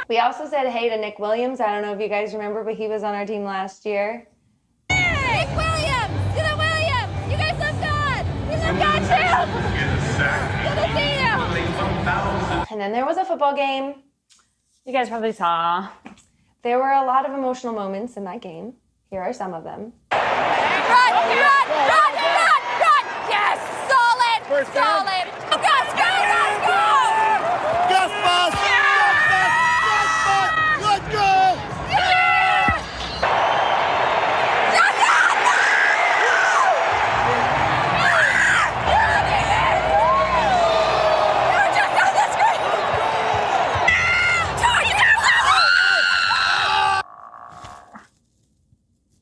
We also said hey to Nick Williams. I don't know if you guys remember, but he was on our team last year. Hey, Nick Williams! To the Williams! You guys look good! You look good too! Good to see you! And then there was a football game. You guys probably saw. There were a lot of emotional moments in that game. Here are some of them. Run! Yes! Solid! Solid! Go, Gus! Go! Gus Bus! Gus Bus! Let's go!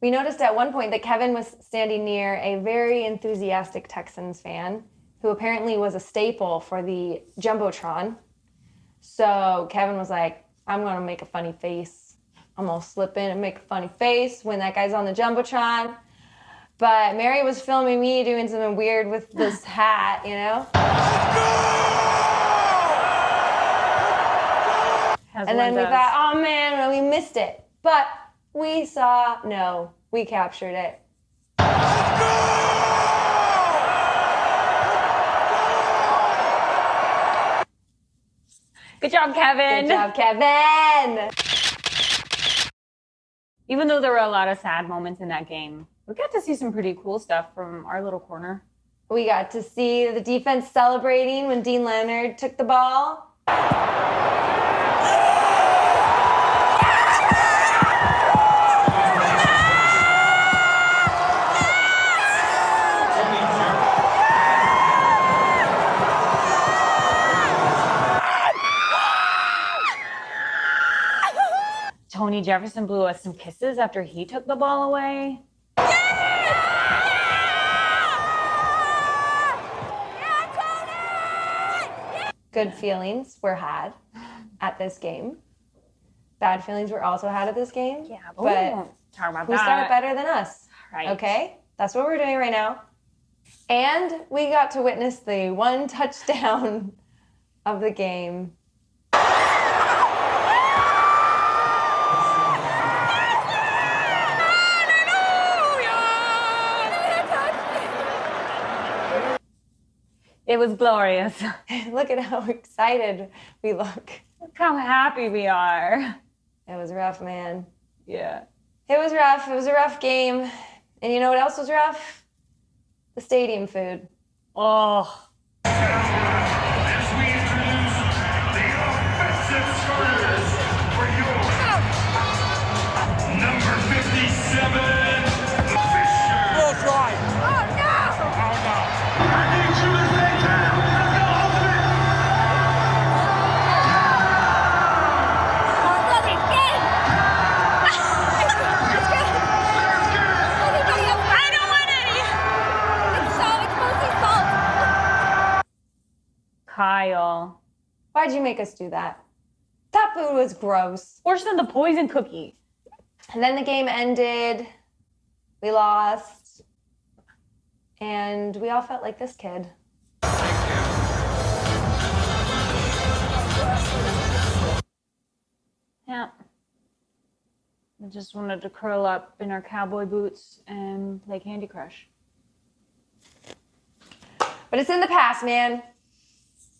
We noticed at one point that Kevin was standing near a very enthusiastic Texans fan who apparently was a staple for the Jumbotron. So Kevin was like, I'm going to make a funny face. I'm going to slip in and make a funny face when that guy's on the Jumbotron. But Mary was filming me doing something weird with this hat, you know? And then we thought, oh man, we missed it. But we saw, no, we captured it. Good job, Kevin. Good job, Kevin. Even though there were a lot of sad moments in that game, we got to see some pretty cool stuff from our little corner. We got to see the defense celebrating when Dean Leonard took the ball. Tony Jefferson blew us some kisses after he took the ball away. good feelings were had at this game. Bad feelings were also had at this game. Yeah, but we won't talk about who's that. got it better than us? Right. Okay? That's what we're doing right now. And we got to witness the one touchdown of the game. It was glorious. Look at how excited we look. Look how happy we are. It was rough, man. Yeah. It was rough. It was a rough game. And you know what else was rough? The stadium food. Oh. As we introduce the offensive starters for your number 57, Fisher. Ball's right. Oh no! Oh, no. I need you to stay down. Let's go, Ultimate. I don't want any. It's mostly salt. Kyle. Why'd you make us do that? That food was gross. Worse than the poison cookie. And then the game ended. We lost. And we all felt like this kid. Yeah. I just wanted to curl up in our cowboy boots and play Candy Crush. But it's in the past, man.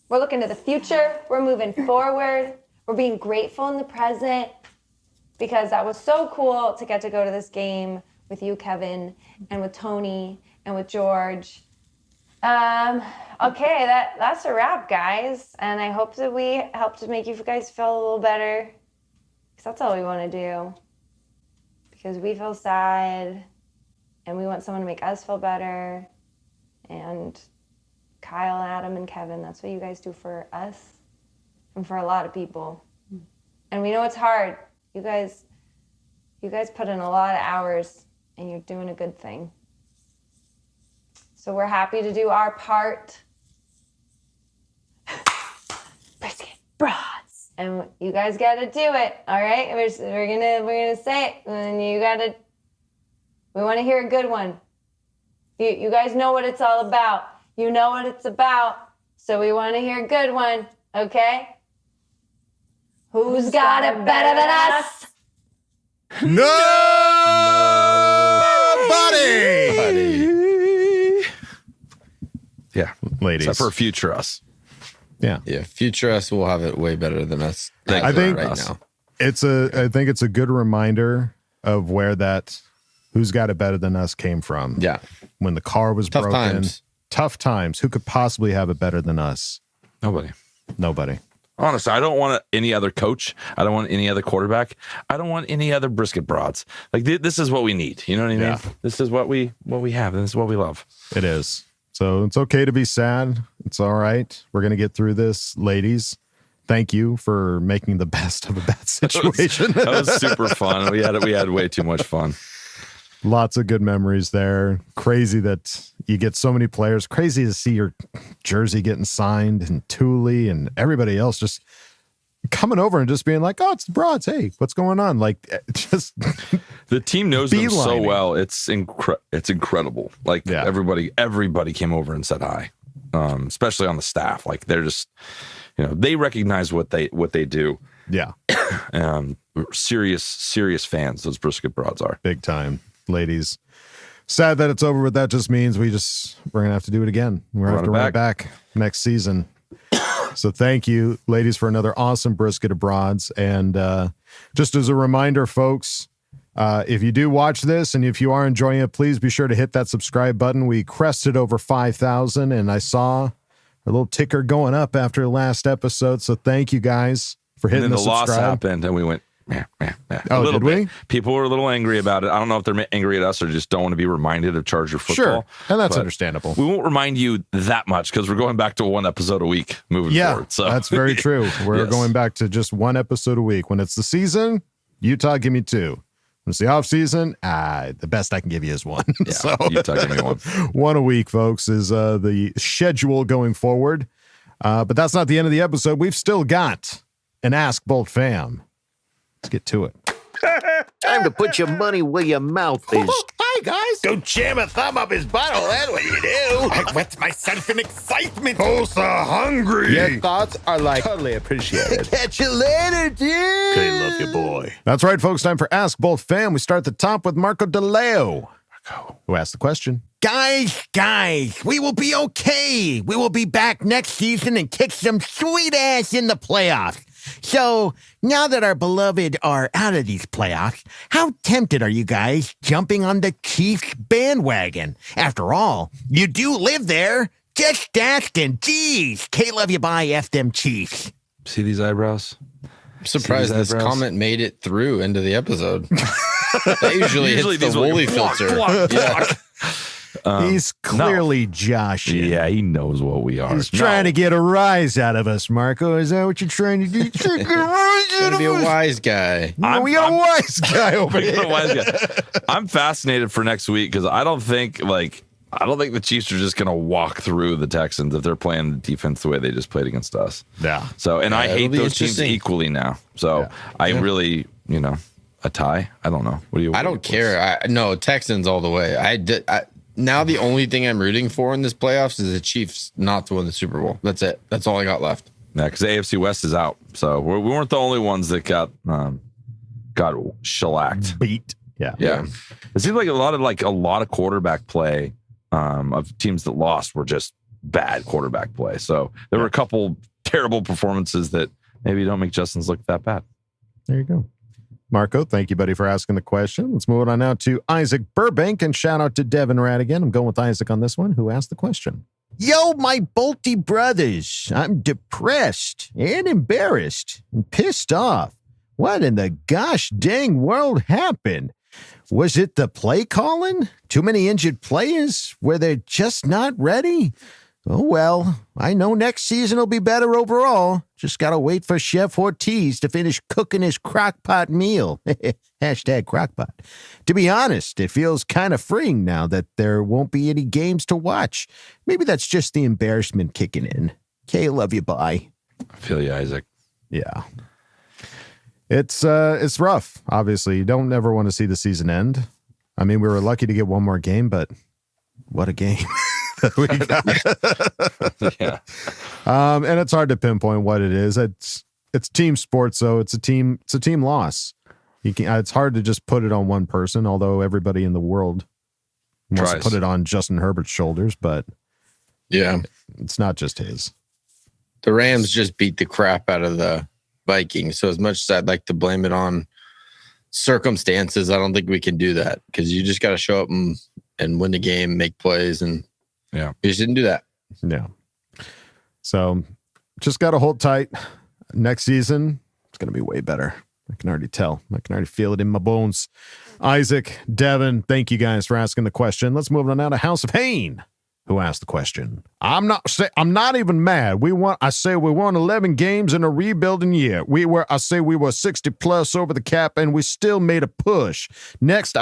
We're looking to the future. We're moving forward. We're being grateful in the present because that was so cool to get to go to this game with you, Kevin, and with Tony, and with George. Okay, that's a wrap, guys. And I hope that we helped to make you guys feel a little better. Because that's all we want to do. Because we feel sad, and we want someone to make us feel better. And Kyle, Adam, and Kevin, that's what you guys do for us and for a lot of people. And we know it's hard. You guys put in a lot of hours, and you're doing a good thing. So we're happy to do our part. Brisket Broads. And you guys got to do it, all right? We're gonna say it, and we want to hear a good one. You guys know what it's all about. You know what it's about, so we want to hear a good one, okay? Who's got it better than us? Nobody. Yeah, ladies. Except for future us. Yeah. Yeah. Future us will have it way better than us. I think right now. I think it's a good reminder of where that who's got it better than us came from. Yeah. When the car was Tough broken. times. Tough times. Who could possibly have it better than us? Nobody. Honestly, I don't want any other coach. I don't want any other quarterback. I don't want any other Brisket Broads. Like this is what we need. You know what I mean? Yeah. This is what we have. And this is what we love. It is. So it's okay to be sad. It's all right. We're going to get through this, ladies. Thank you for making the best of a bad situation. That was super fun. We had way too much fun. Lots of good memories there. Crazy that you get so many players. Crazy to see your jersey getting signed, and Thule and everybody else just coming over and just being like, "Oh, it's the Broads. Hey, what's going on?" Like, just the team knows them so beelining. well. It's incredible. Like everybody came over and said hi, especially on the staff. Like they're just, they recognize what they do. Yeah, serious fans. Those Brisket Broads are big time. Ladies, sad that it's over, but that just means we're gonna have to do it again. We're gonna have to run it back next season. So thank you, ladies, for another awesome Brisket A'broads. And just as a reminder, folks, if you do watch this and if you are enjoying it, please be sure to hit that subscribe button. We crested over 5,000, and I saw a little ticker going up after the last episode. So thank you guys for hitting and then the subscribe. loss happened, and we went. Oh, did we? People were a little angry about it. I don't know if they're angry at us or just don't want to be reminded of Charger football. Sure, and that's but understandable. We won't remind you that much because we're going back to one episode a week moving forward. So that's very true. We're going back to just one episode a week. When it's the season, Utah, give me 2. When it's the off season, the best I can give you is 1. Yeah, so Utah, give me 1. 1 a week, folks, is the schedule going forward. But that's not the end of the episode. We've still got an Ask Bolt Fam. Let's get to it. Time to put your money where your mouth is. Hi, guys. Go jam a thumb up his butthole. That's what you do. I wet myself in excitement. Oh, so hungry. Your thoughts are like totally appreciated. Catch you later, dude. Okay, love you, boy. That's right, folks. Time for Ask Bolt Fam. We start at the top with Marco DeLeo, who asked the question. Guys, we will be okay. We will be back next season and kick some sweet ass in the playoffs. So, now that our beloved are out of these playoffs, how tempted are you guys jumping on the Chiefs bandwagon? After all, you do live there. Just asking. Jeez. K-love you, bye, F them Chiefs. See these eyebrows? I'm surprised this comment made it through into the episode. That usually hits the woolly filter. He's clearly Joshy. Yeah, he knows what we are. He's trying to get a rise out of us, Marco. Is that what you're trying to do? Trying to be a wise guy. No, we got a wise guy over here. I'm fascinated for next week because I don't think the Chiefs are just going to walk through the Texans if they're playing the defense the way they just played against us. Yeah. So, and I hate those teams equally now. So I really, a tie. I don't know. What do you? I don't care. No, Texans all the way. Now the only thing I'm rooting for in this playoffs is the Chiefs not to win the Super Bowl. That's it. That's all I got left. Yeah, because the AFC West is out, so we weren't the only ones that got shellacked, beat. Yeah. It seems like a lot of quarterback play of teams that lost were just bad quarterback play. So there were a couple terrible performances that maybe don't make Justin's look that bad. There you go. Marco, thank you, buddy, for asking the question. Let's move on now to Isaac Burbank, and shout out to Devin Radigan. I'm going with Isaac on this one, who asked the question. Yo, my Bolty brothers, I'm depressed and embarrassed and pissed off. What in the gosh dang world happened? Was it the play calling? Too many injured players? Were they just not ready? Oh, well, I know next season will be better overall. Just got to wait for Chef Ortiz to finish cooking his crockpot meal. Hashtag crockpot. To be honest, it feels kind of freeing now that there won't be any games to watch. Maybe that's just the embarrassment kicking in. Okay, love you, bye. I feel you, Isaac. Yeah. It's rough, obviously. You don't ever want to see the season end. I mean, we were lucky to get one more game, but what a game. We got. Yeah. And it's hard to pinpoint what it is. It's team sports, so it's a team loss. It's hard to just put it on one person, although everybody in the world wants to put it on Justin Herbert's shoulders, but yeah, it's not just his. The Rams just beat the crap out of the Vikings. So as much as I'd like to blame it on circumstances, I don't think we can do that because you just got to show up and win the game, make plays, and yeah, we just didn't do that. Yeah. So just got to hold tight. Next season, it's going to be way better. I can already tell. I can already feel it in my bones. Isaac, Devin, thank you guys for asking the question. Let's move on now to House of Hain, who asked the question. I'm not even mad. We won 11 games in a rebuilding year. We were 60 plus over the cap, and we still made a push. Next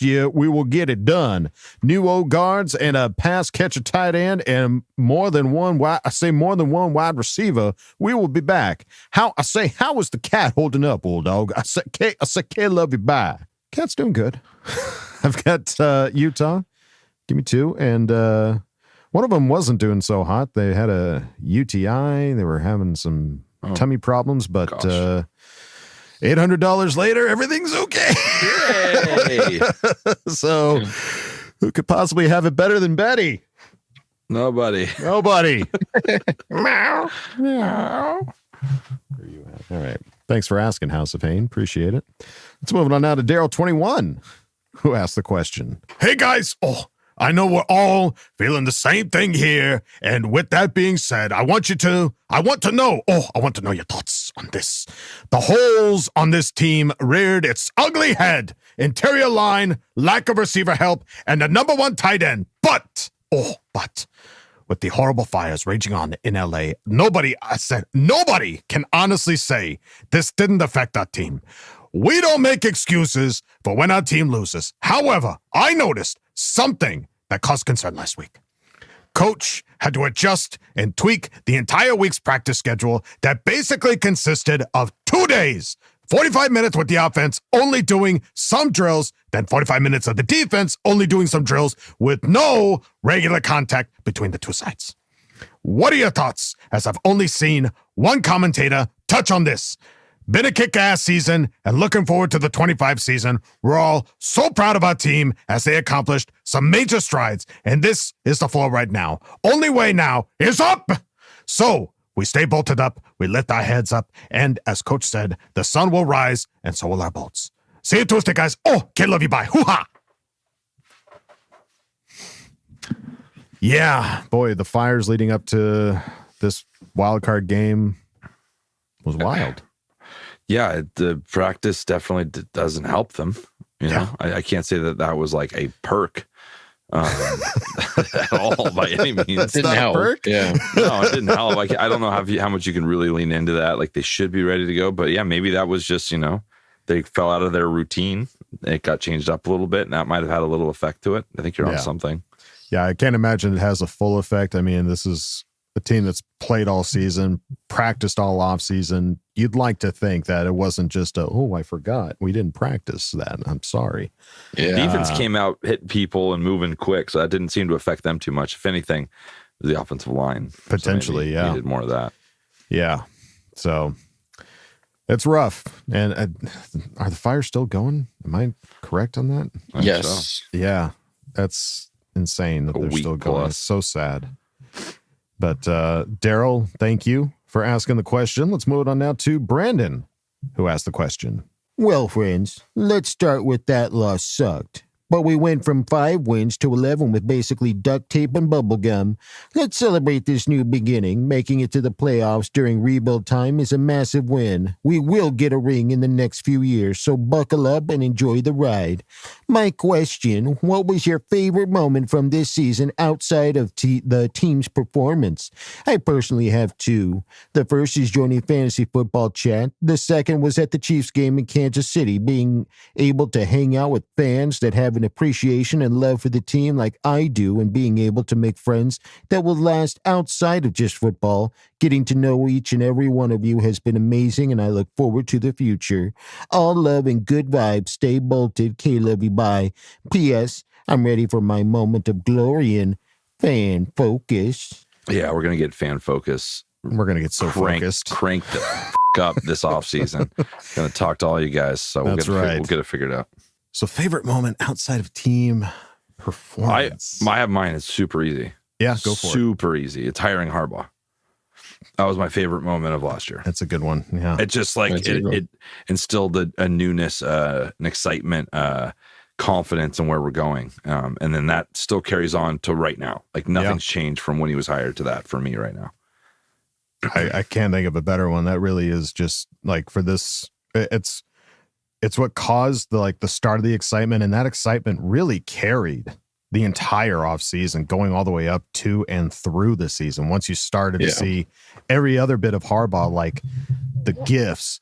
year we will get it done. New old guards and a pass catcher tight end and more than one wide receiver. We will be back. How is the cat holding up, old dog? I say, K, love you, bye. Cat's doing good. I've got Utah. Give me two. And one of them wasn't doing so hot. They had a UTI. They were having some tummy problems, but $800 later, everything's okay. Yay. So who could possibly have it better than Betty? Nobody. Meow. Meow. Where are you at? All right. Thanks for asking, House of Hain. Appreciate it. Let's move on now to Daryl21, who asked the question. Hey, guys. I know we're all feeling the same thing here. And with that being said, I want to know your thoughts on this. The holes on this team reared its ugly head. Interior line, lack of receiver help, and the number one tight end. But with the horrible fires raging on in LA, nobody can honestly say this didn't affect our team. We don't make excuses for when our team loses. However, I noticed something that caused concern last week. Coach had to adjust and tweak the entire week's practice schedule that basically consisted of 2 days, 45 minutes with the offense only doing some drills, then 45 minutes of the defense only doing some drills with no regular contact between the two sides. What are your thoughts, as I've only seen one commentator touch on this? Been a kick-ass season and looking forward to the 25 season. We're all so proud of our team as they accomplished some major strides, and this is the floor right now. Only way now is up! So, we stay bolted up, we lift our heads up, and as Coach said, the sun will rise, and so will our bolts. See you Tuesday, guys. Oh, kid, love you, bye. Hoo-ha! Yeah, boy, the fires leading up to this wild card game was wild. Yeah, the practice definitely doesn't help them. You know, I can't say that was like a perk at all by any means. Didn't help. Perk? Yeah. No, it didn't help. Like, I don't know how much you can really lean into that. Like, they should be ready to go. But yeah, maybe that was just, they fell out of their routine. It got changed up a little bit, and that might have had a little effect to it. I think you're on something. Yeah, I can't imagine it has a full effect. I mean, this is a team that's played all season, practiced all off season. You'd like to think that it wasn't just I forgot. We didn't practice that. I'm sorry. Yeah. Defense came out, hitting people and moving quick, so that didn't seem to affect them too much. If anything, the offensive line. Potentially, so needed more of that. Yeah. So it's rough. And are the fires still going? Am I correct on that? Yes. So. Yeah. That's insane that they're still going. Plus. It's so sad. But Daryl, thank you for asking the question. Let's move on now to Brandon, who asked the question. Well, friends, let's start with that loss sucked. But we went from 5 wins to 11 with basically duct tape and bubble gum. Let's celebrate this new beginning. Making it to the playoffs during rebuild time is a massive win. We will get a ring in the next few years, so buckle up and enjoy the ride. My question, what was your favorite moment from this season outside of the team's performance? I personally have 2. The first is joining Fantasy Football Chat. The second was at the Chiefs game in Kansas City, being able to hang out with fans that have an appreciation and love for the team like I do, and being able to make friends that will last outside of just football. Getting to know each and every one of you has been amazing, and I look forward to the future. All love and good vibes. Stay bolted. K, love you, bye. P.S. I'm ready for my moment of glory and fan focus. Yeah, we're going to get fan focus. We're going to get so focused. Cranked the up this offseason. Going to talk to all you guys, so we'll get it figured out. So favorite moment outside of team performance? I have mine. It's super easy. Yeah, go for it. Super easy. It's hiring Harbaugh. That was my favorite moment of last year. That's a good one. Yeah. It just it instilled a newness, an excitement, confidence in where we're going. And then that still carries on to right now. Like nothing's changed from when he was hired to that for me right now. I can't think of a better one. That really is just like for this, it's what caused the start of the excitement, and that excitement really carried the entire offseason, going all the way up to and through the season. Once you started to see every other bit of Harbaugh, like the gifts,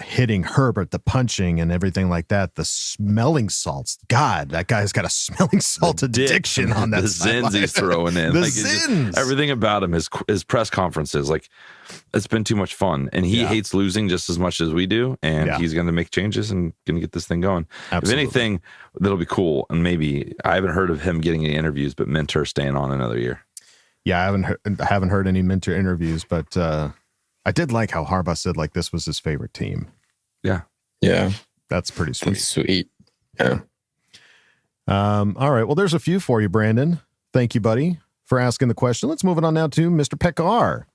hitting Herbert, the punching and everything like that, the smelling salts. God, that guy's got a smelling salt addiction on that. The zins he's throwing in. The like, zins. Everything about him, his press conferences, like it's been too much fun. And he hates losing just as much as we do. And he's going to make changes and going to get this thing going. Absolutely. If anything, that'll be cool. And maybe I haven't heard of him getting any interviews, but Mentor staying on another year. Yeah, I haven't heard any Mentor interviews, but I did like how Harbaugh said like this was his favorite team. Yeah. Yeah. That's pretty sweet. That's sweet. Yeah. All right. Well, there's a few for you, Brandon. Thank you, buddy, for asking the question. Let's move it on now to Mr. Pekar,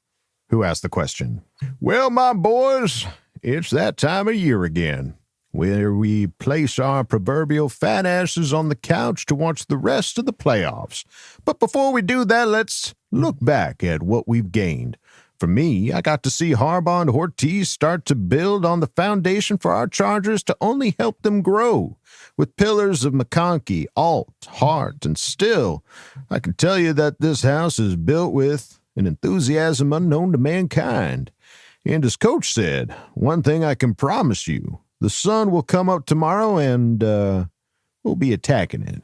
who asked the question. Well, my boys, it's that time of year again, where we place our proverbial fat asses on the couch to watch the rest of the playoffs. But before we do that, let's look back at what we've gained. For me, I got to see Harbaugh and Ortiz start to build on the foundation for our Chargers to only help them grow. With pillars of McConkey, Alt, Hart, and Still, I can tell you that this house is built with an enthusiasm unknown to mankind. And as Coach said, one thing I can promise you, the sun will come up tomorrow and we'll be attacking it.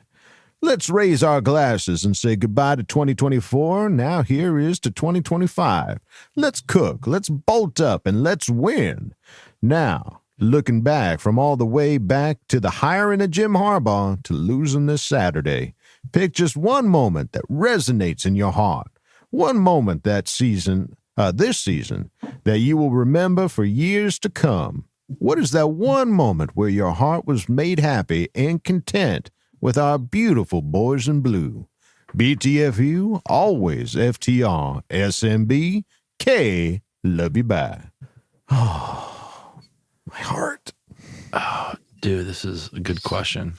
Let's raise our glasses and say goodbye to 2024. Now here is to 2025. Let's cook, let's bolt up, and let's win. Now, looking back from all the way back to the hiring of Jim Harbaugh to losing this Saturday, pick just one moment that resonates in your heart. One moment this season, that you will remember for years to come. What is that one moment where your heart was made happy and content with our beautiful boys in blue? BTFU, always FTR, SMB, K, love you, bye. Oh, my heart. Oh, dude, this is a good question.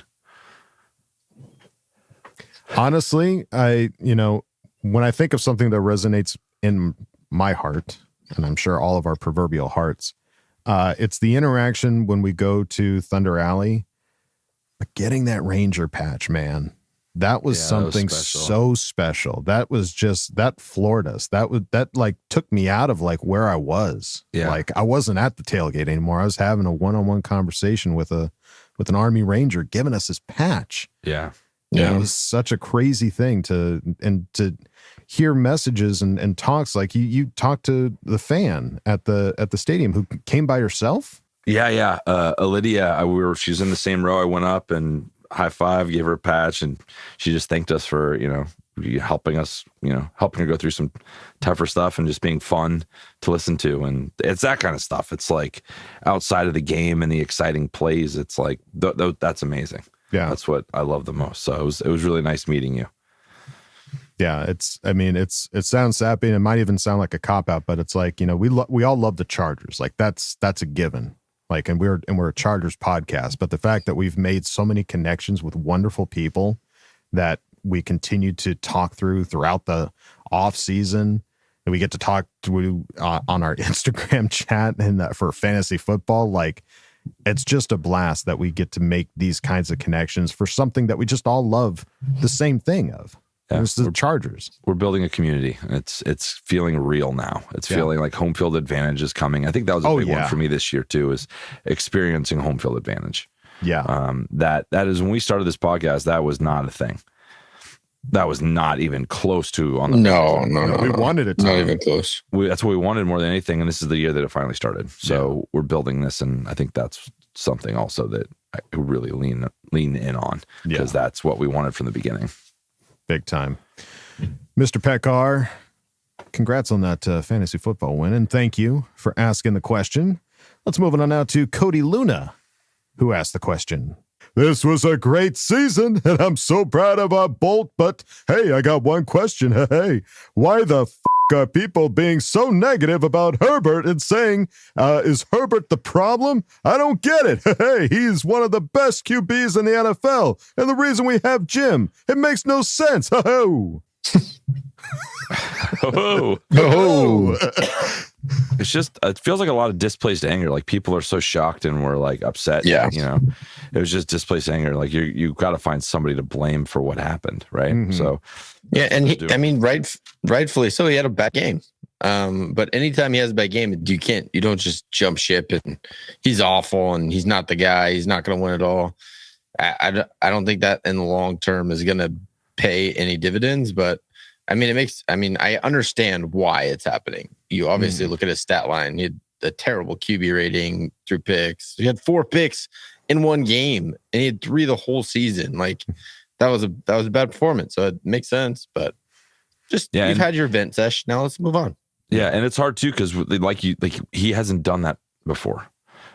Honestly, when I think of something that resonates in my heart, and I'm sure all of our proverbial hearts, it's the interaction when we go to Thunder Alley. But getting that Ranger patch, man, that was something so special. That was just, that floored us. That like took me out of like where I was. Yeah. Like I wasn't at the tailgate anymore. I was having a one-on-one conversation with an Army Ranger giving us his patch. Yeah. Yeah. It was such a crazy thing to hear messages and talks. Like you talked to the fan at the stadium who came by herself. Yeah. Lydia, she's in the same row. I went up and high five, gave her a patch, and she just thanked us for, helping us, helping her go through some tougher stuff and just being fun to listen to. And it's that kind of stuff. It's like outside of the game and the exciting plays. It's like, that's amazing. Yeah. That's what I love the most. So it was really nice meeting you. Yeah, it sounds sappy and it might even sound like a cop out, but it's like, we all love the Chargers. Like that's a given. Like, and we're a Chargers podcast, but the fact that we've made so many connections with wonderful people that we continue to talk throughout the off season, and we get to talk to on our Instagram chat and for fantasy football, like it's just a blast that we get to make these kinds of connections for something that we just all love the same thing of. Yeah, it's the Chargers. We're building a community. It's feeling real now. It's feeling like home field advantage is coming. I think that was a big one for me this year too, is experiencing home field advantage. Yeah. That is when we started this podcast, that was not a thing. That was not even close to on the No. We wanted it to. Not even close. That's what we wanted more than anything, and this is the year that it finally started. So we're building this, and I think that's something also that I really lean in on, because that's what we wanted from the beginning. Big time. Mr. Pekar, congrats on that fantasy football win, and thank you for asking the question. Let's move on now to Cody Luna, who asked the question. This was a great season, and I'm so proud of our Bolt, but hey, I got one question. Hey, why the are people being so negative about Herbert and saying, is Herbert the problem? I don't get it. Hey, he's one of the best QBs in the NFL, and the reason we have Jim, it makes no sense. Oh. It's just, it feels like a lot of displaced anger. Like people are so shocked and we're like upset. Yeah. It was just displaced anger. Like you got to find somebody to blame for what happened. Right. Mm-hmm. So yeah. And rightfully so, he had a bad game. But anytime he has a bad game, you don't just jump ship and he's awful and he's not the guy. He's not going to win it all. I don't think that in the long term is going to pay any dividends, but I understand why it's happening. You obviously look at his stat line. He had a terrible QB rating through picks. He had 4 picks in one game, and he had 3 the whole season. Like that was a bad performance. So it makes sense, but you've had your vent sesh. Now let's move on. Yeah, and it's hard too because he hasn't done that before.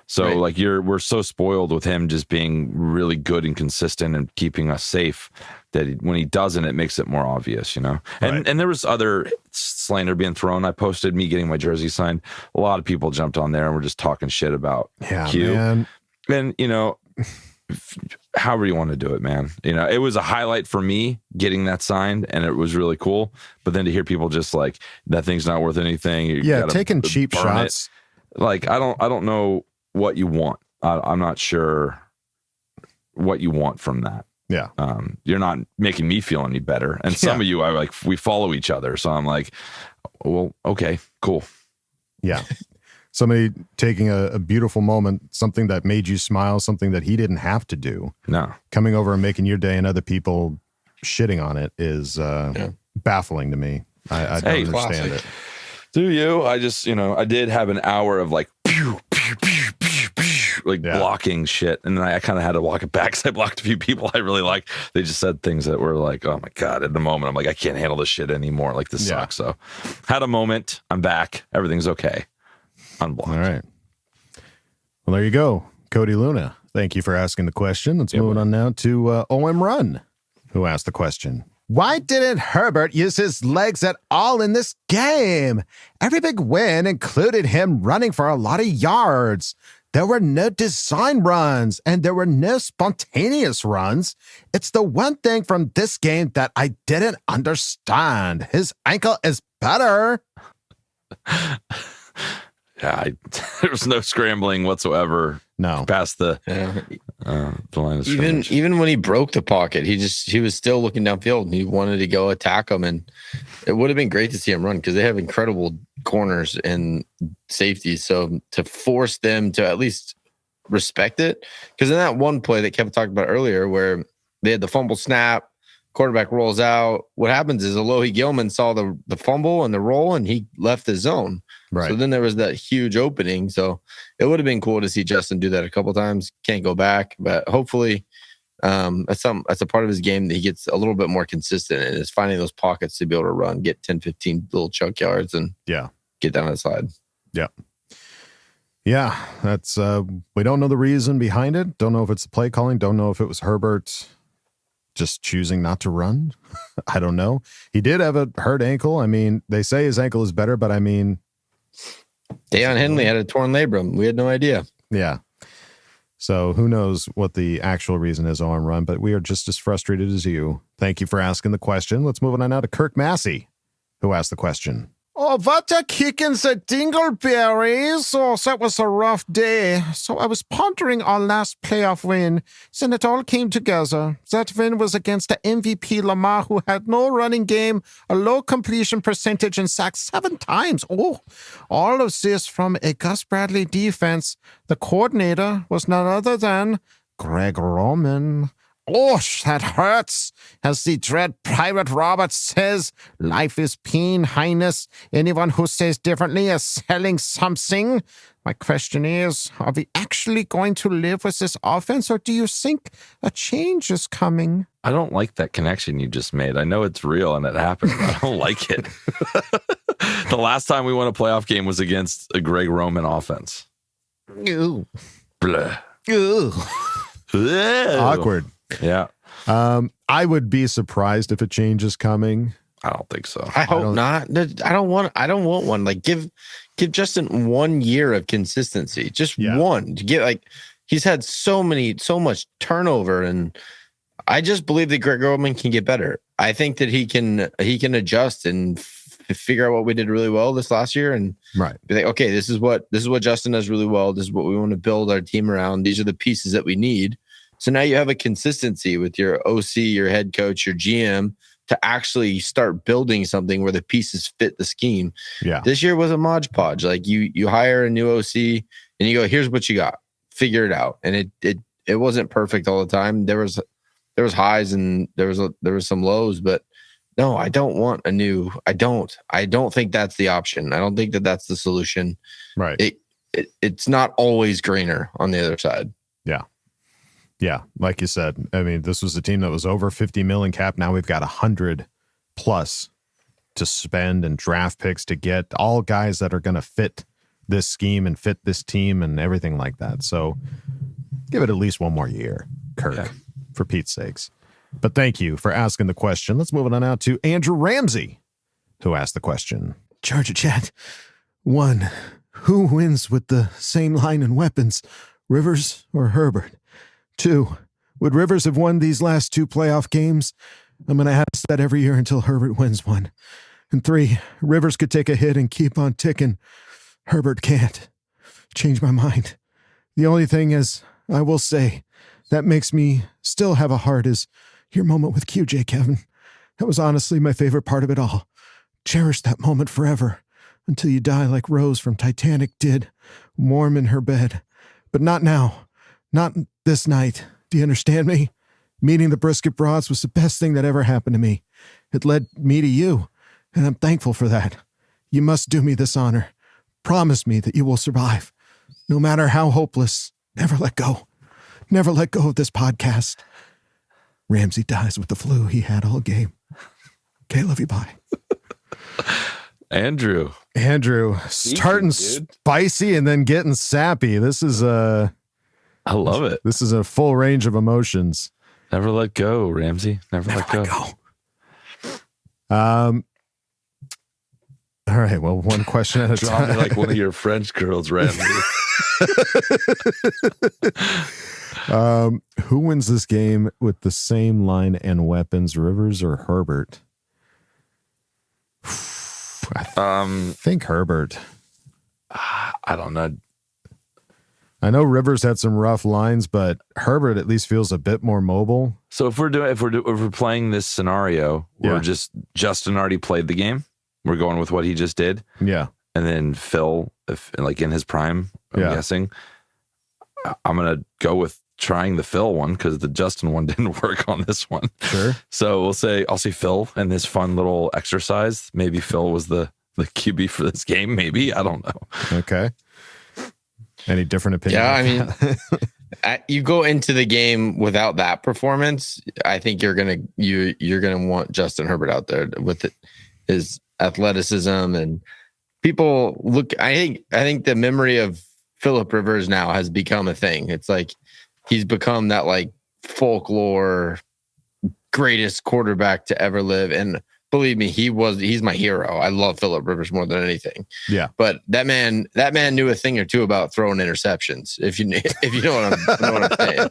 So we're so spoiled with him just being really good and consistent and keeping us safe that when he doesn't, it makes it more obvious, And there was other slander being thrown. I posted me getting my jersey signed. A lot of people jumped on there and were just talking shit about Q. Man. And however you want to do it, man. It was a highlight for me getting that signed, and it was really cool. But then to hear people just like that thing's not worth anything. Taking cheap shots. Like I don't know what you want. I'm not sure what you want from that. Yeah. You're not making me feel any better. And some of you are we follow each other. So I'm like, well, okay, cool. Yeah. Somebody taking a beautiful moment, something that made you smile, something that he didn't have to do. No. Coming over and making your day and other people shitting on it is baffling to me. I don't understand classic. it. Do you? I just, I did have an hour of like, pew, pew, pew, pew, pew, like blocking shit. And then I kind of had to walk it back because I blocked a few people I really like. They just said things that were like, oh my God, at the moment, I'm like, I can't handle this shit anymore. Like, this sucks. So had a moment. I'm back. Everything's okay. Unblocked. All right. Well, there you go. Cody Luna, thank you for asking the question. Let's move on now to OM Run, who asked the question. Why didn't Herbert use his legs at all in this game? Every big win included him running for a lot of yards. There were no design runs, and there were no spontaneous runs. It's the one thing from this game that I didn't understand. His ankle is better. There was no scrambling whatsoever. No, past the line of scrimmage. Even when he broke the pocket, he was still looking downfield and he wanted to go attack him. And it would have been great to see him run because they have incredible corners and safety. So to force them to at least respect it, because in that one play that Kevin talked about earlier, where they had the fumble snap, quarterback rolls out. What happens is Alohi Gilman saw the fumble and the roll, and he left the zone. Right. So then there was that huge opening. So it would have been cool to see Justin do that a couple times. Can't go back, but hopefully that's a part of his game that he gets a little bit more consistent and is finding those pockets to be able to run, get 10, 15 little chunk yards and get down the side. Yeah. Yeah. That's we don't know the reason behind it. Don't know if it's the play calling. Don't know if it was Herbert just choosing not to run. I don't know. He did have a hurt ankle. I mean, they say his ankle is better, but I mean, Deion Henley had a torn labrum. We had no idea. Yeah. So who knows what the actual reason is on Run, but we are just as frustrated as you. Thank you for asking the question. Let's move on now to Kirk Massey, who asked the question. Oh, what a kicking the dingleberries. Oh, that was a rough day. So I was pondering our last playoff win. Then it all came together. That win was against the MVP Lamar, who had no running game, a low completion percentage, and sacked 7 times. Oh, all of this from a Gus Bradley defense. The coordinator was none other than Greg Roman. Oh, that hurts. As the dread Private Robert says, life is pain, highness. Anyone who says differently is selling something. My question is, are we actually going to live with this offense, or do you think a change is coming? I don't like that connection you just made. I know it's real and it happened. I don't like it. The last time we won a playoff game was against a Greg Roman offense. Ew. Blah. Ew. Awkward. Yeah. I would be surprised if a change is coming. I don't think so. I hope not. I don't want one. Like give Justin 1 year of consistency. Just one. To get he's had so much turnover, and I just believe that Greg Roman can get better. I think that he can adjust and figure out what we did really well this last year and be like, okay, this is what Justin does really well. This is what we want to build our team around. These are the pieces that we need. So now you have a consistency with your OC, your head coach, your GM to actually start building something where the pieces fit the scheme. Yeah. This year was a Mod Podge. Like you hire a new OC and you go, here's what you got, figure it out. And it wasn't perfect all the time. There was highs and there was some lows, but no, I don't want a new. I don't think that's the option. I don't think that that's the solution. Right. It's not always greener on the other side. Yeah. Yeah, like you said, I mean, this was a team that was over 50 million cap. Now we've got 100 plus to spend and draft picks to get all guys that are going to fit this scheme and fit this team and everything like that. So give it at least one more year, Kirk, for Pete's sakes. But thank you for asking the question. Let's move on now to Andrew Ramsey, who asked the question. Charger Chat, 1, who wins with the same line and weapons, Rivers or Herbert? 2, would Rivers have won these last 2 playoff games? I'm going to ask that every year until Herbert wins one. And 3, Rivers could take a hit and keep on ticking. Herbert can't. Change my mind. The only thing is, I will say, that makes me still have a heart is your moment with QJ, Kevin. That was honestly my favorite part of it all. Cherish that moment forever until you die like Rose from Titanic did, warm in her bed. But not now. Not this night. Do you understand me? Meeting the Brisket Broads was the best thing that ever happened to me. It led me to you, and I'm thankful for that. You must do me this honor. Promise me that you will survive. No matter how hopeless, never let go. Never let go of this podcast. Ramsey dies with the flu he had all game. Okay, love you, bye. Andrew, starting spicy and then getting sappy. This is I love it. This is a full range of emotions. Never let go, Ramsey. Never let go. All right. Well, one question at a Draw time. me like one of your French girls, Ramsey. Who wins this game with the same line and weapons, Rivers or Herbert? I think Herbert. I don't know. I know Rivers had some rough lines, but Herbert at least feels a bit more mobile. So if we're playing this scenario, we're Justin already played the game. We're going with what he just did. Yeah. And then Phil, if like in his prime, I'm guessing. I'm gonna go with trying the Phil one because the Justin one didn't work on this one. Sure. So I'll say Phil and this fun little exercise. Maybe Phil was the QB for this game. Maybe, I don't know. Okay. Any different opinion? Yeah, I mean, you go into the game without that performance. I think you're gonna want Justin Herbert out there with his athleticism, and people look. I think the memory of Phillip Rivers now has become a thing. It's like he's become that like folklore greatest quarterback to ever live, and believe me, he's my hero. I love Phillip Rivers more than anything. Yeah. But that man knew a thing or two about throwing interceptions. If you know what I'm saying.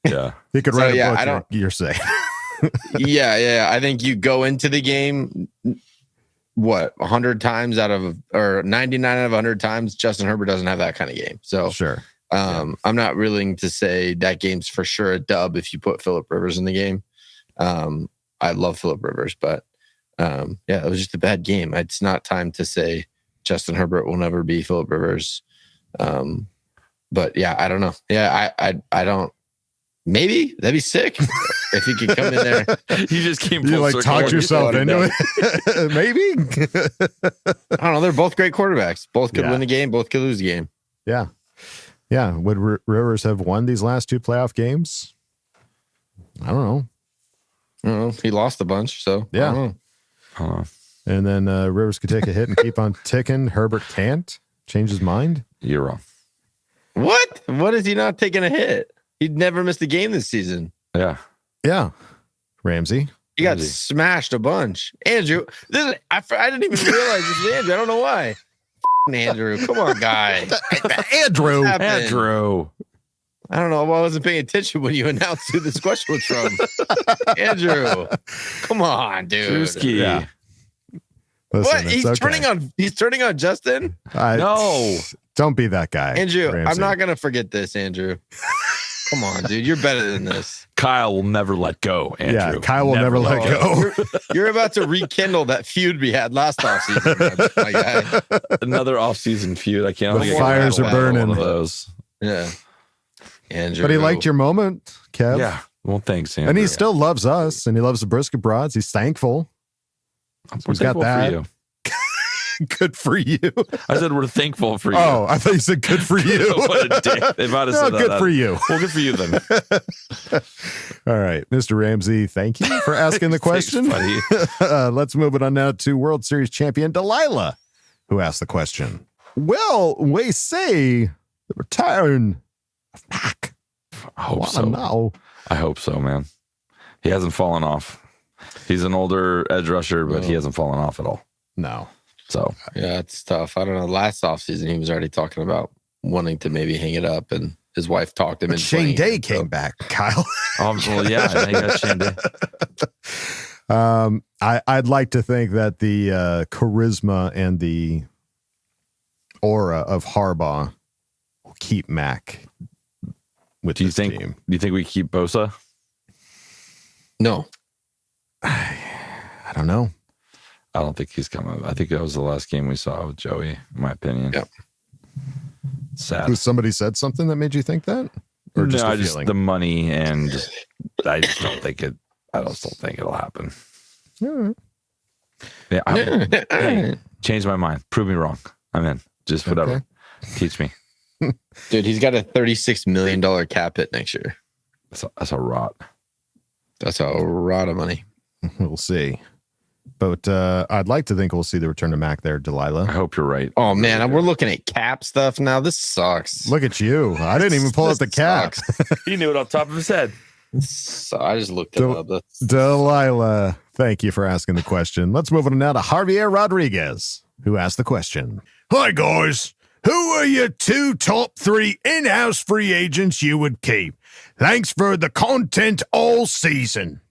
Yeah. He could write a book, you're saying. Yeah. I think you go into the game 100 times or 99 out of 100 times, Justin Herbert doesn't have that kind of game. So sure. I'm not willing to say that game's for sure a dub if you put Phillip Rivers in the game. I love Phillip Rivers, but it was just a bad game. It's not time to say Justin Herbert will never be Phillip Rivers. But yeah, I don't know. Yeah, I don't. Maybe that'd be sick if he could come in there. You just came. You like talked yourself into it. Maybe. I don't know. They're both great quarterbacks. Both could win the game. Both could lose the game. Yeah. Yeah. Would Rivers have won these last two playoff games? I don't know. He lost a bunch, so yeah. I don't know. And then Rivers could take a hit and keep on ticking. Herbert can't change his mind. You're wrong. What? What is he not taking a hit? He'd never missed a game this season. Yeah. Yeah. Ramsey. He got smashed a bunch. Andrew, I didn't even realize this was Andrew. I don't know why. Andrew, come on, guy. Andrew. I don't know. I wasn't paying attention when you announced who this question was from. Andrew, come on, dude. Drewski. Yeah. Listen, what? He's turning on Justin? No. Don't be that guy. Andrew, Ramsey. I'm not going to forget this, Andrew. Come on, dude. You're better than this. Kyle will never let go, Andrew. Yeah, Kyle will never let go. You're about to rekindle that feud we had last offseason, my guy. Another offseason feud. I can't. The fires are burning. One of those. Yeah. Andrew. But he liked your moment, Kev. Yeah. Well, thanks, Andrew. And he still loves us, and he loves the Brisket Broads. He's thankful. We're thankful for you. Good for you. I said we're thankful for you. Oh, I thought you said good for you. What a dick. They might have said good for you. Well, good for you then. All right, Mr. Ramsey, thank you for asking the question. Let's move it on now to World Series champion Delilah, who asked the question. Will we see the return of Mac? I hope so. No. I hope so, man. He hasn't fallen off. He's an older edge rusher, but he hasn't fallen off at all. No. So yeah, it's tough. I don't know. Last offseason, he was already talking about wanting to maybe hang it up, and his wife talked him into Shane Day came back, Kyle. Well, yeah, I think that's Shane Day. I'd like to think that the charisma and the aura of Harbaugh will keep Mac with this team. Do you think we keep Bosa? No. I don't know. I don't think he's coming. I think that was the last game we saw with Joey, in my opinion. Yep. Sad. Somebody said something that made you think that? Or just the money and I just don't think it. I just don't think it'll happen. All right. Yeah, hey, change my mind. Prove me wrong. I'm in. Just whatever. Okay. Teach me. Dude, he's got a $36 million cap hit next year. That's a rot. That's a rot of money. We'll see. But I'd like to think we'll see the return of Mac there, Delilah. I hope you're right. Oh, man. We're looking at cap stuff now. This sucks. Look at you. I didn't even pull up the cap. He knew it off the top of his head. So I just looked it up. Delilah, thank you for asking the question. Let's move on now to Javier Rodriguez, who asked the question. Hi, guys. Who are your 2 top 3 in-house free agents you would keep? Thanks for the content all season.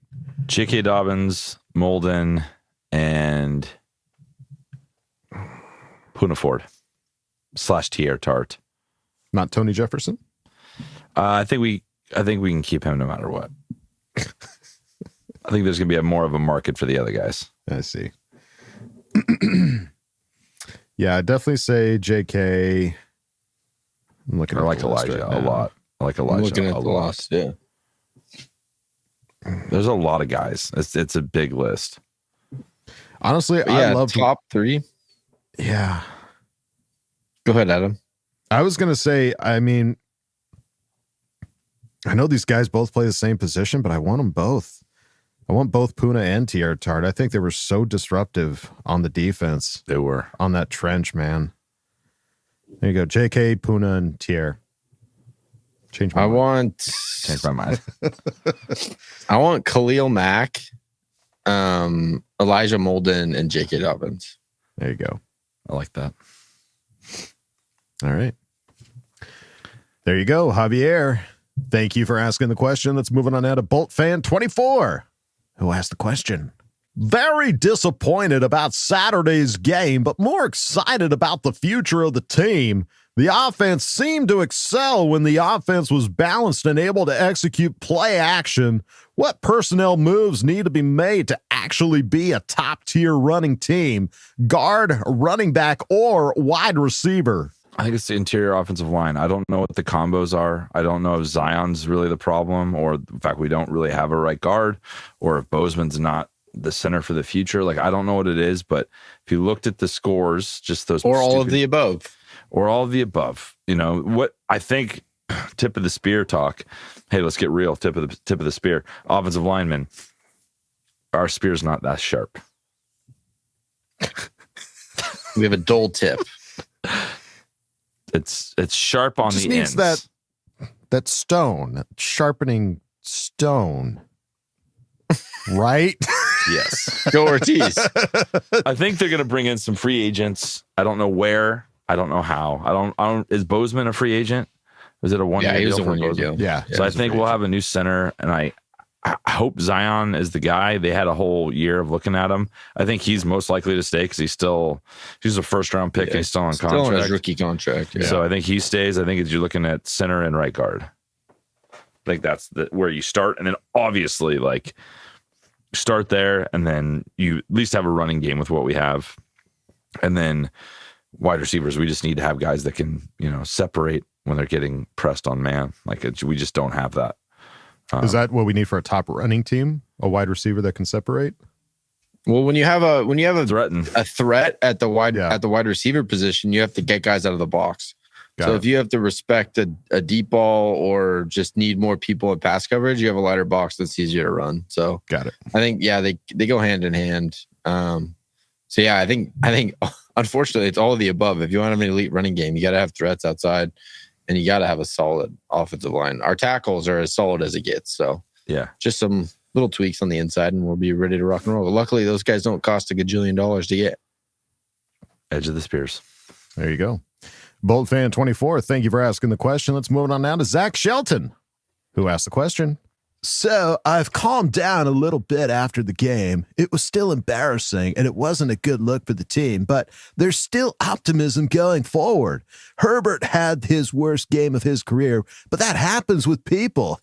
J.K. Dobbins, Molden, and Puna Ford / Tier Tart. Not Tony Jefferson? I think we can keep him no matter what. I think there's going to be more of a market for the other guys. I see. Yeah, I'd definitely say JK. I'm looking I like Elijah a lot. I like Elijah I'm looking at a the lot. list, yeah. There's a lot of guys. It's a big list. Honestly, I love top 3. Yeah. Go ahead, Adam. I was going to say, I mean, I know these guys both play the same position, but I want them both. I want both Puna and Tier Tart. I think they were so disruptive on the defense. They were. On that trench, man. There you go. JK, Puna, and Tier. Change my mind. Change my mind. I want Khalil Mack, Elijah Molden, and J.K. Dobbins. There you go. I like that. All right. There you go, Javier. Thank you for asking the question. Let's move on now to Bolt Fan 24, who asked the question. Very disappointed about Saturday's game, but more excited about the future of the team. The offense seemed to excel when the offense was balanced and able to execute play action. What personnel moves need to be made to actually be a top-tier running team? Guard, running back, or wide receiver? I think it's the interior offensive line. I don't know what the combos are. I don't know if Zion's really the problem, or in fact, we don't really have a right guard, or if Bozeman's not the center for the future. Like, I don't know what it is, but if you looked at the scores, just those or all of the above. Or all of the above. You know, what I think, tip of the spear talk. Hey, let's get real. Tip of the spear. Offensive linemen. Our spear's not that sharp. We have a dull tip. It's sharp on Just the needs ends. that stone, that sharpening stone. Right? Yes. Go Ortiz. I think they're going to bring in some free agents. I don't know where. I don't know how. I don't. Is Bozeman a free agent? Was it a 1 year deal? Yeah, he was a 1 1 year deal. Yeah. So I think we'll have a new center, and I hope Zion is the guy. They had a whole year of looking at him. I think he's most likely to stay because he's a first round pick and he's still on contract. Still on his rookie contract. Yeah. So I think he stays. I think you're looking at center and right guard. I think that's where you start, and then obviously like start there, and then you at least have a running game with what we have, and then wide receivers. We just need to have guys that can separate when they're getting pressed on man. Like we just don't have that. Is that what we need for a top running team? A wide receiver that can separate? Well, when you have a threat at the wide receiver position, you have to get guys out of the box. So if you have to respect a deep ball or just need more people in pass coverage, you have a lighter box that's easier to run. So got it. I think they go hand in hand. So yeah, I think unfortunately it's all of the above. If you want to have an elite running game, you got to have threats outside, and you got to have a solid offensive line. Our tackles are as solid as it gets. So yeah, just some little tweaks on the inside, and we'll be ready to rock and roll. But luckily, those guys don't cost $1 gajillion to get. Edge of the spears. There you go. Bolt Fan 24, thank you for asking the question. Let's move on now to Zach Shelton, who asked the question. So I've calmed down a little bit after the game. It was still embarrassing, and it wasn't a good look for the team, but there's still optimism going forward. Herbert had his worst game of his career, but that happens with people.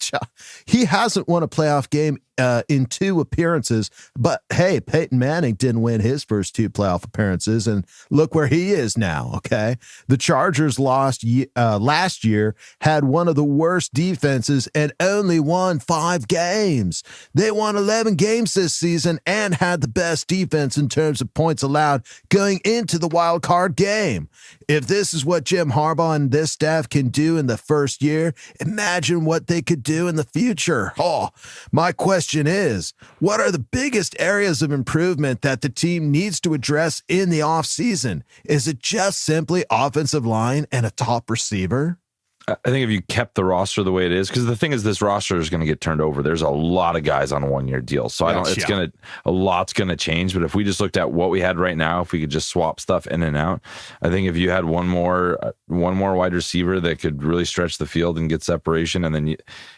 He hasn't won a playoff game in 2 appearances. But hey, Peyton Manning didn't win his first 2 playoff appearances, and look where he is now. Okay, the Chargers lost last year, had one of the worst defenses, and only won 5 games. They won 11 games this season and had the best defense in terms of points allowed going into the wild card game. If this is what Jim Harbaugh and this staff can do in the first year, imagine what they could do in the future. Oh, my question is, what are the biggest areas of improvement that the team needs to address in the offseason? Is it just simply offensive line and a top receiver? I think if you kept the roster the way it is, because the thing is, this roster is going to get turned over. There's a lot of guys on 1-year deals, so a lot's going to change. But if we just looked at what we had right now, if we could just swap stuff in and out, I think if you had one more wide receiver that could really stretch the field and get separation, and then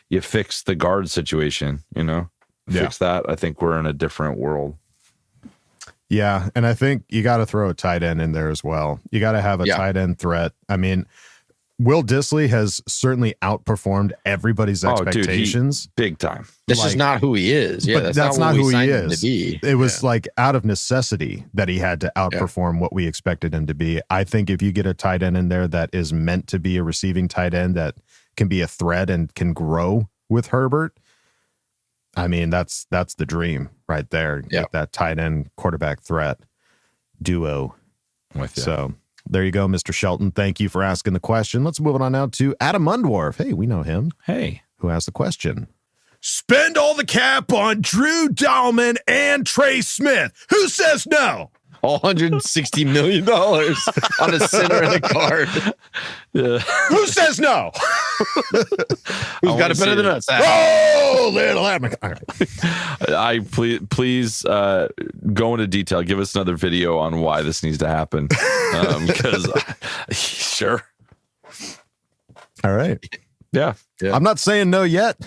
you fix the guard situation, fix that, I think we're in a different world. Yeah, and I think you got to throw a tight end in there as well. You got to have a tight end threat. I mean, Will Dissly has certainly outperformed everybody's expectations. Dude, big time. This is not who he is. Yeah, but that's not who he is. It was like out of necessity that he had to outperform what we expected him to be. I think if you get a tight end in there that is meant to be a receiving tight end that can be a threat and can grow with Herbert, I mean, that's the dream right there. Get that tight end quarterback threat duo. With you. So there you go, Mr. Shelton. Thank you for asking the question. Let's move on now to Adam Mundorf. Hey, we know him. Hey. Who asked the question? Spend all the cap on Drew Dahlman and Trey Smith. Who says no? $160 million on a center and a guard. Who says no? Who's got it better than us? Oh, little Adam. I please go into detail. Give us another video on why this needs to happen. Because sure. All right. Yeah. I'm not saying no yet,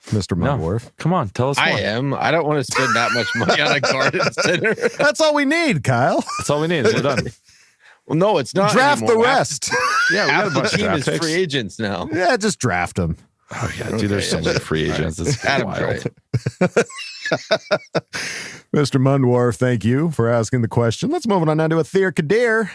Mr. Mundorf. No. Come on, tell us more. I am. I don't want to spend that much money on a guard and center. That's all we need, Kyle. That's all we need. We're done. Well, no, it's not. Draft anymore. the rest. Yeah, we got a bunch the team of is draft free picks. agents now. Yeah, just draft them. Oh yeah, dude. There's so many free agents. It's Adam's wild. right. Mr. Mundorf, thank you for asking the question. Let's move on now to Athir Kadir.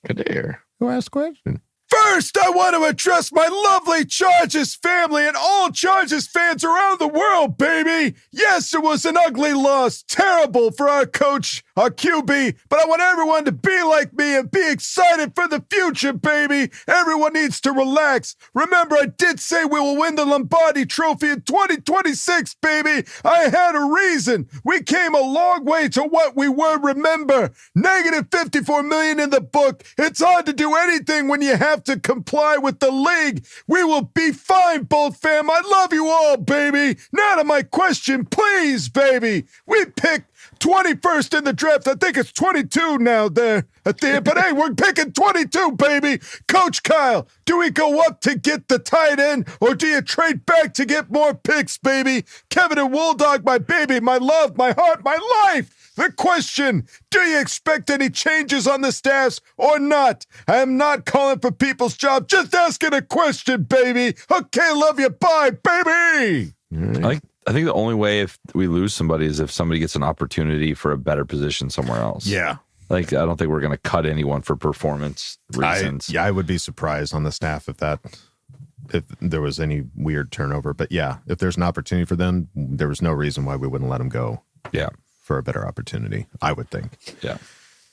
Kadir. Who asked the question? First, I want to address my lovely Chargers family and all Chargers fans around the world, baby. Yes, it was an ugly loss. Terrible for our coach, our QB, but I want everyone to be like me and be excited for the future, baby. Everyone needs to relax. Remember, I did say we will win the Lombardi Trophy in 2026, baby. I had a reason. We came a long way to what we were, remember. Negative $54 million in the book. It's hard to do anything when you have to comply with the league. We will be fine, Boltfam. I love you all, baby. Now to my question, please, baby. We picked 21st in the draft. I think it's 22 now there at the end. But hey, we're picking 22, baby. Coach Kyle, do we go up to get the tight end or do you trade back to get more picks, baby? Kevin and Wooldog, my baby, my love, my heart, my life. The question, do you expect any changes on the staffs or not? I am not calling for people's job, just asking a question, baby. Okay, love you. Bye, baby. I think the only way if we lose somebody is if somebody gets an opportunity for a better position somewhere else. Yeah. I don't think we're going to cut anyone for performance reasons. I would be surprised on the staff if there was any weird turnover. But yeah, if there's an opportunity for them, there was no reason why we wouldn't let them go. Yeah. For a better opportunity, I would think. Yeah.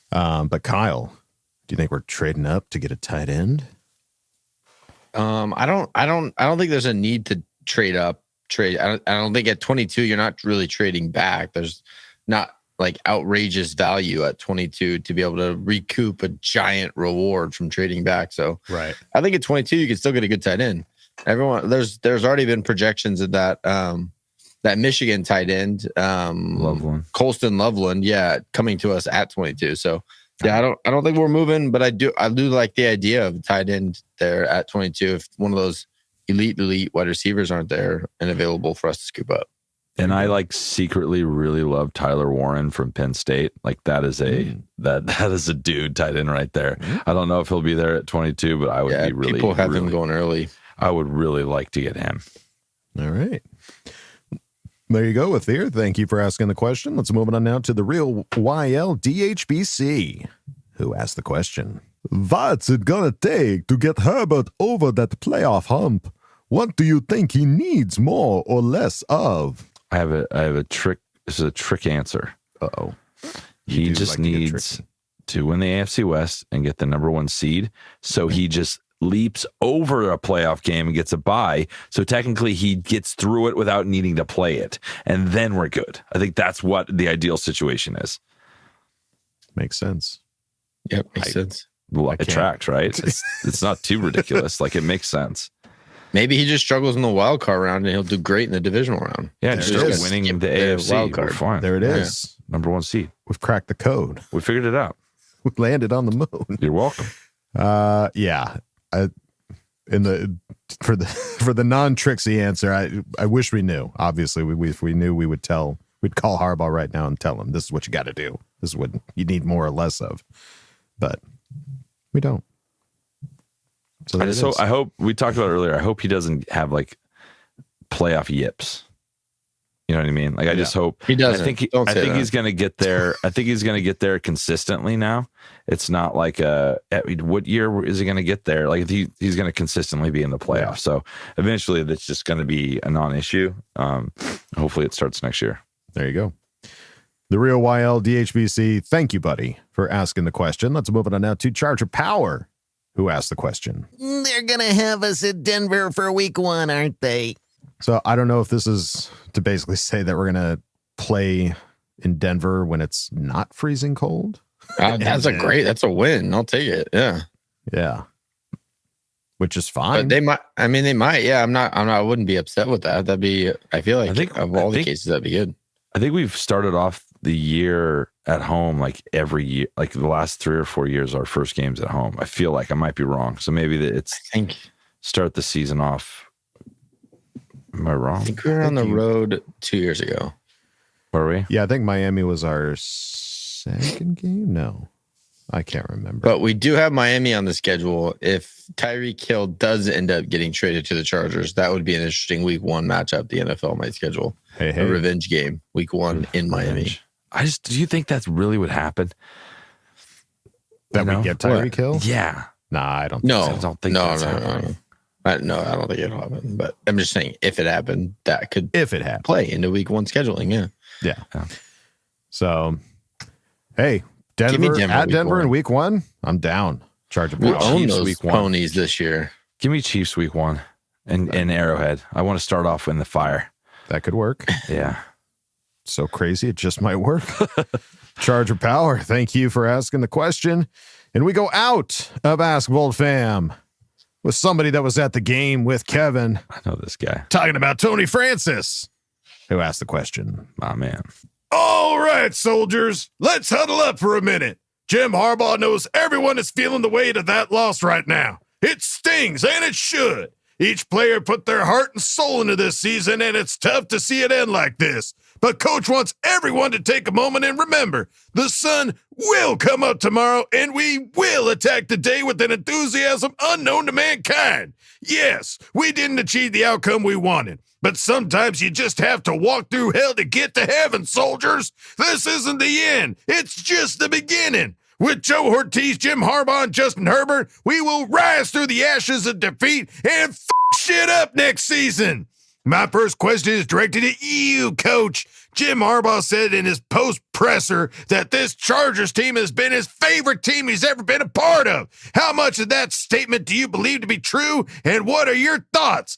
But Kyle, do you think we're trading up to get a tight end? I don't think there's a need to trade up. I don't think at 22 you're not really trading back. There's not like outrageous value at 22 to be able to recoup a giant reward from trading back. So right. I think at 22 you can still get a good tight end. There's already been projections of that that Michigan tight end, Loveland. Colston Loveland, coming to us at 22. So I don't think we're moving, but I do like the idea of a tight end there at 22 if one of those elite wide receivers aren't there and available for us to scoop up. And I secretly really love Tyler Warren from Penn State. That is that is a dude tight end right there. I don't know if he'll be there at 22, but I would be really people have him going early. I would really like to get him. All right. There you go, Athir. Thank you for asking the question. Let's move on now to the real YLDHBC, who asked the question. What's it gonna take to get Herbert over that playoff hump? What do you think he needs more or less of? I have a trick. This is a trick answer. Uh-oh. He just needs to win the AFC West and get the number 1 seed. So he just leaps over a playoff game and gets a bye. So technically he gets through it without needing to play it. And then we're good. I think that's what the ideal situation is. Makes sense. Yep, makes sense. It tracks, right? It's not too ridiculous. Like, it makes sense. Maybe he just struggles in the wild card round and he'll do great in the divisional round. Yeah, and start winning the AFC wild card. We're fine. There it is. Yeah. Number 1 seed. We've cracked the code. We figured it out. We've landed on the moon. You're welcome. Yeah. For the non-Trixie answer, I wish we knew. Obviously, if we knew, we'd call Harbaugh right now and tell him this is what you got to do. This is what you need more or less of. But we don't. So I hope we talked about it earlier. I hope he doesn't have like playoff yips. You know what I mean? Like, I just hope he doesn't. I think he's going to get there. I think he's going to get there consistently now. It's not like what year is he going to get there? Like, he's going to consistently be in the playoffs. Yeah. So eventually that's just going to be a non-issue. Hopefully it starts next year. There you go. The real YLDHBC. Thank you, buddy, for asking the question. Let's move on now to Charger Power, who asked the question. They're going to have us at Denver for week 1, aren't they? So I don't know if this is to basically say that we're going to play in Denver when it's not freezing cold. That's a win. I'll take it. Yeah. Yeah. Which is fine. But they might. Yeah. I wouldn't be upset with that. I feel like of all the cases, that'd be good. I think we've started off the year at home, like every year, like the last 3 or 4 years, our first games at home. I feel like I might be wrong. So maybe start the season off. Am I wrong? I think we were on the road 2 years ago. Were we? Yeah, I think Miami was our second game. No, I can't remember. But we do have Miami on the schedule. If Tyreek Hill does end up getting traded to the Chargers, that would be an interesting week 1 matchup the NFL might schedule. Hey. A revenge game, week 1 in Miami. Do you think that's really what happened? That we get Tyreek Hill? Yeah. Nah, I don't. No, I don't think that's happening. No, I don't think it'll happen. But I'm just saying, if it happened, that could happen, play into week 1 scheduling. Yeah. So, hey, Denver at Denver in week 1. I'm down. Charger We Power. own those ponies this year. Give me Chiefs week 1 in Arrowhead. I want to start off in the fire. That could work. Yeah. So crazy, it just might work. Charger Power, thank you for asking the question. And we go out of Ask Boltfam with somebody that was at the game with Kevin. I know this guy. Talking about Tony Francis, who asked the question. My man. All right, soldiers, let's huddle up for a minute. Jim Harbaugh knows everyone is feeling the weight of that loss right now. It stings, and it should. Each player put their heart and soul into this season, and it's tough to see it end like this. But Coach wants everyone to take a moment and remember, the sun will come up tomorrow, and we will attack the day with an enthusiasm unknown to mankind. Yes, we didn't achieve the outcome we wanted, but sometimes you just have to walk through hell to get to heaven, soldiers. This isn't the end. It's just the beginning. With Joe Ortiz, Jim Harbaugh, and Justin Herbert, we will rise through the ashes of defeat and shit up next season. My first question is directed at you, Coach. Jim Harbaugh said in his post-presser that this Chargers team has been his favorite team he's ever been a part of. How much of that statement do you believe to be true, and what are your thoughts?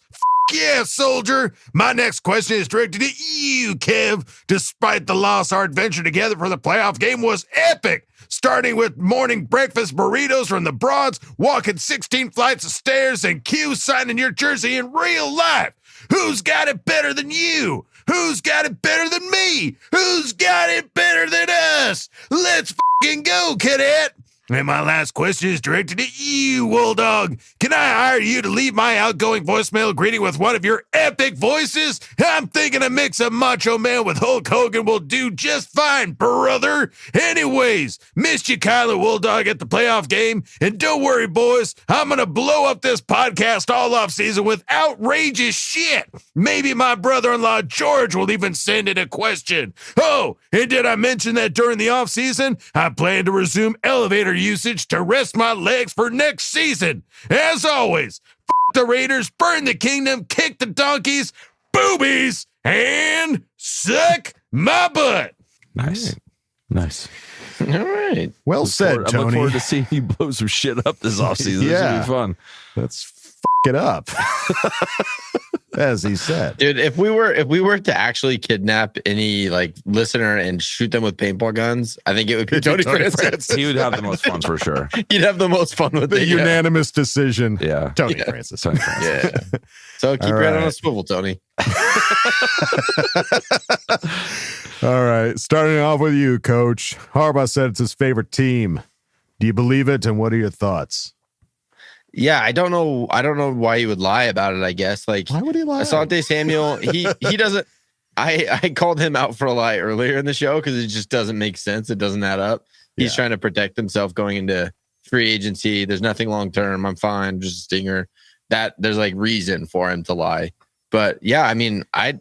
Yeah, soldier. My next question is directed at you, Kev. Despite the loss, our adventure together for the playoff game was epic. Starting with morning breakfast burritos from the Broads, walking 16 flights of stairs, and Q signing your jersey in real life. Who's got it better than you? Who's got it better than me? Who's got it better than us? Let's fucking go, cadet. And my last question is directed at you, Wolldog. Can I hire you to leave my outgoing voicemail greeting with one of your epic voices? I'm thinking a mix of Macho Man with Hulk Hogan will do just fine, brother. Anyways, missed you, Kyler Wolldog, at the playoff game. And don't worry, boys, I'm going to blow up this podcast all off season with outrageous shit. Maybe my brother-in-law George will even send in a question. Oh, and did I mention that during the off season, I plan to resume elevator usage to rest my legs for next season. As always, f*** the Raiders, burn the kingdom, kick the donkeys, boobies, and suck my butt. Nice. Nice. All right. Well said, I Tony. look forward to seeing you blow some shit up this offseason. This will be fun. Let's f*** it up. As he said. Dude, if we were to actually kidnap any like listener and shoot them with paintball guns, I think it would be Tony Francis. He would have the most fun for sure. He'd have the most fun with The it. unanimous decision. Yeah. Tony Francis. Tony Francis. Yeah. So keep your head on a swivel, Tony. All right. Starting off with you, Coach. Harbaugh said it's his favorite team. Do you believe it? And what are your thoughts? Yeah, I don't know why he would lie about it, I guess. Like, why would he lie? Asante Samuel, he doesn't. I called him out for a lie earlier in the show because it just doesn't make sense. It doesn't add up. He's trying to protect himself going into free agency. There's nothing long term. I'm fine. Just a stinger. That there's like reason for him to lie. But yeah, I mean, I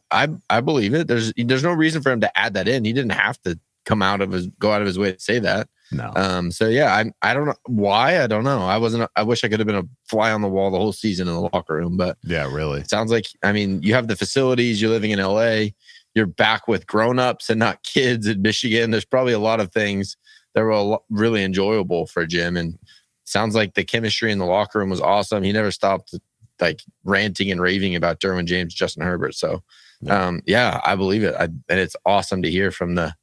believe it. There's no reason for him to add that in. He didn't have to go out of his way to say that. No. So yeah, I don't know why. I don't know. I wish I could have been a fly on the wall the whole season in the locker room, but yeah, really. It sounds like, I mean, you have the facilities, you're living in LA, you're back with grown-ups and not kids in Michigan. There's probably a lot of things that were really enjoyable for Jim. And it sounds like the chemistry in the locker room was awesome. He never stopped like ranting and raving about Derwin James, Justin Herbert. So yeah, I believe it. And it's awesome to hear from the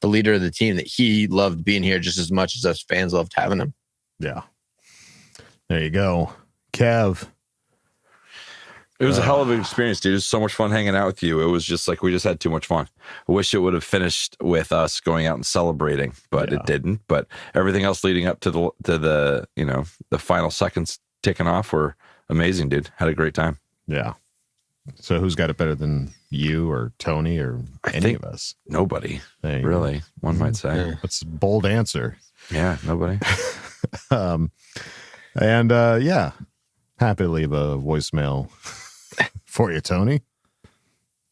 leader of the team that he loved being here just as much as us fans loved having him. Yeah. There you go. Kev. It was a hell of an experience, dude. It was so much fun hanging out with you. It was just like we just had too much fun. I wish it would have finished with us going out and celebrating, but it didn't. But everything else leading up to the the final seconds ticking off were amazing, dude. Had a great time. Yeah. So who's got it better than you or Tony or any of us? Nobody, really. One might say. That's a bold answer. Yeah, nobody. Happy to leave a voicemail for you, Tony.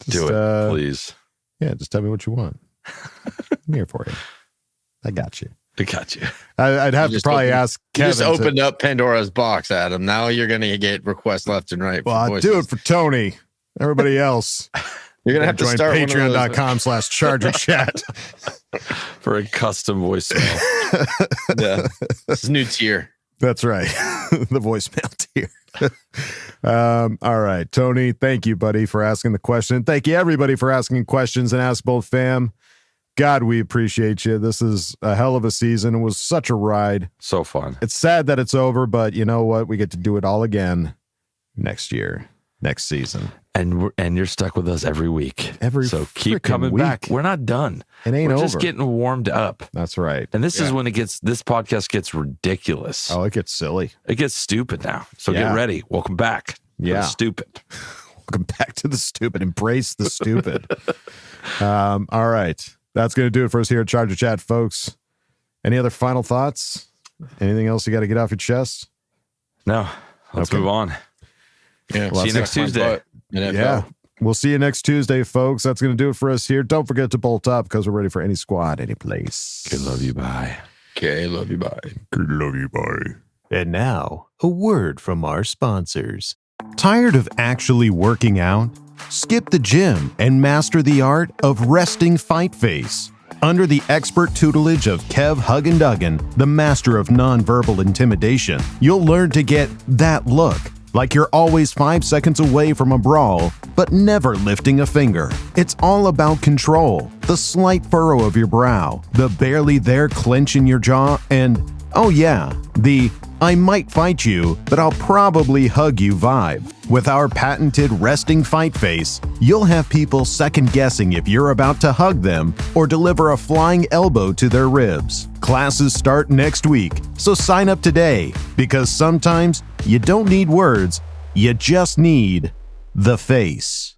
Do it, please. Yeah, just tell me what you want. I'm here for you. I got you. I got you. I'd have to probably ask Kevin. You just opened up Pandora's box, Adam. Now you're going to get requests left and right. Well, I'll do it for Tony. Everybody else. You're going to have to start patreon.com/chargerchat for a custom voicemail. Yeah. This is new tier. That's right. The voicemail tier. All right. Tony, thank you, buddy, for asking the question. Thank you, everybody, for asking questions and Ask Bolt Fam. God, we appreciate you. This is a hell of a season. It was such a ride. So fun. It's sad that it's over, but you know what? We get to do it all again next year, next season. And you're stuck with us every week. So keep coming back. We're not done. It ain't over. We're just getting warmed up. That's right. And this is when this podcast gets ridiculous. Oh, it gets silly. It gets stupid now. So get ready. Welcome back. Yeah. Stupid. Welcome back to the stupid. Embrace the stupid. All right. That's going to do it for us here at Charger Chat, folks. Any other final thoughts? Anything else you got to get off your chest? No. Let's move on. Yeah. See you next Tuesday. Yeah. We'll see you next Tuesday, folks. That's going to do it for us here. Don't forget to bolt up because we're ready for any squad, any place. Okay, love you. Bye. Okay, love you. Bye. Good, love you. Bye. And now, a word from our sponsors. Tired of actually working out? Skip the gym and master the art of resting fight face. Under the expert tutelage of Kev Huggenduggen, the master of nonverbal intimidation, you'll learn to get that look, like you're always 5 seconds away from a brawl, but never lifting a finger. It's all about control, the slight furrow of your brow, the barely there clench in your jaw, and, oh yeah, the I might fight you, but I'll probably hug you vibe. With our patented resting fight face, you'll have people second-guessing if you're about to hug them or deliver a flying elbow to their ribs. Classes start next week, so sign up today, because sometimes you don't need words, you just need the face.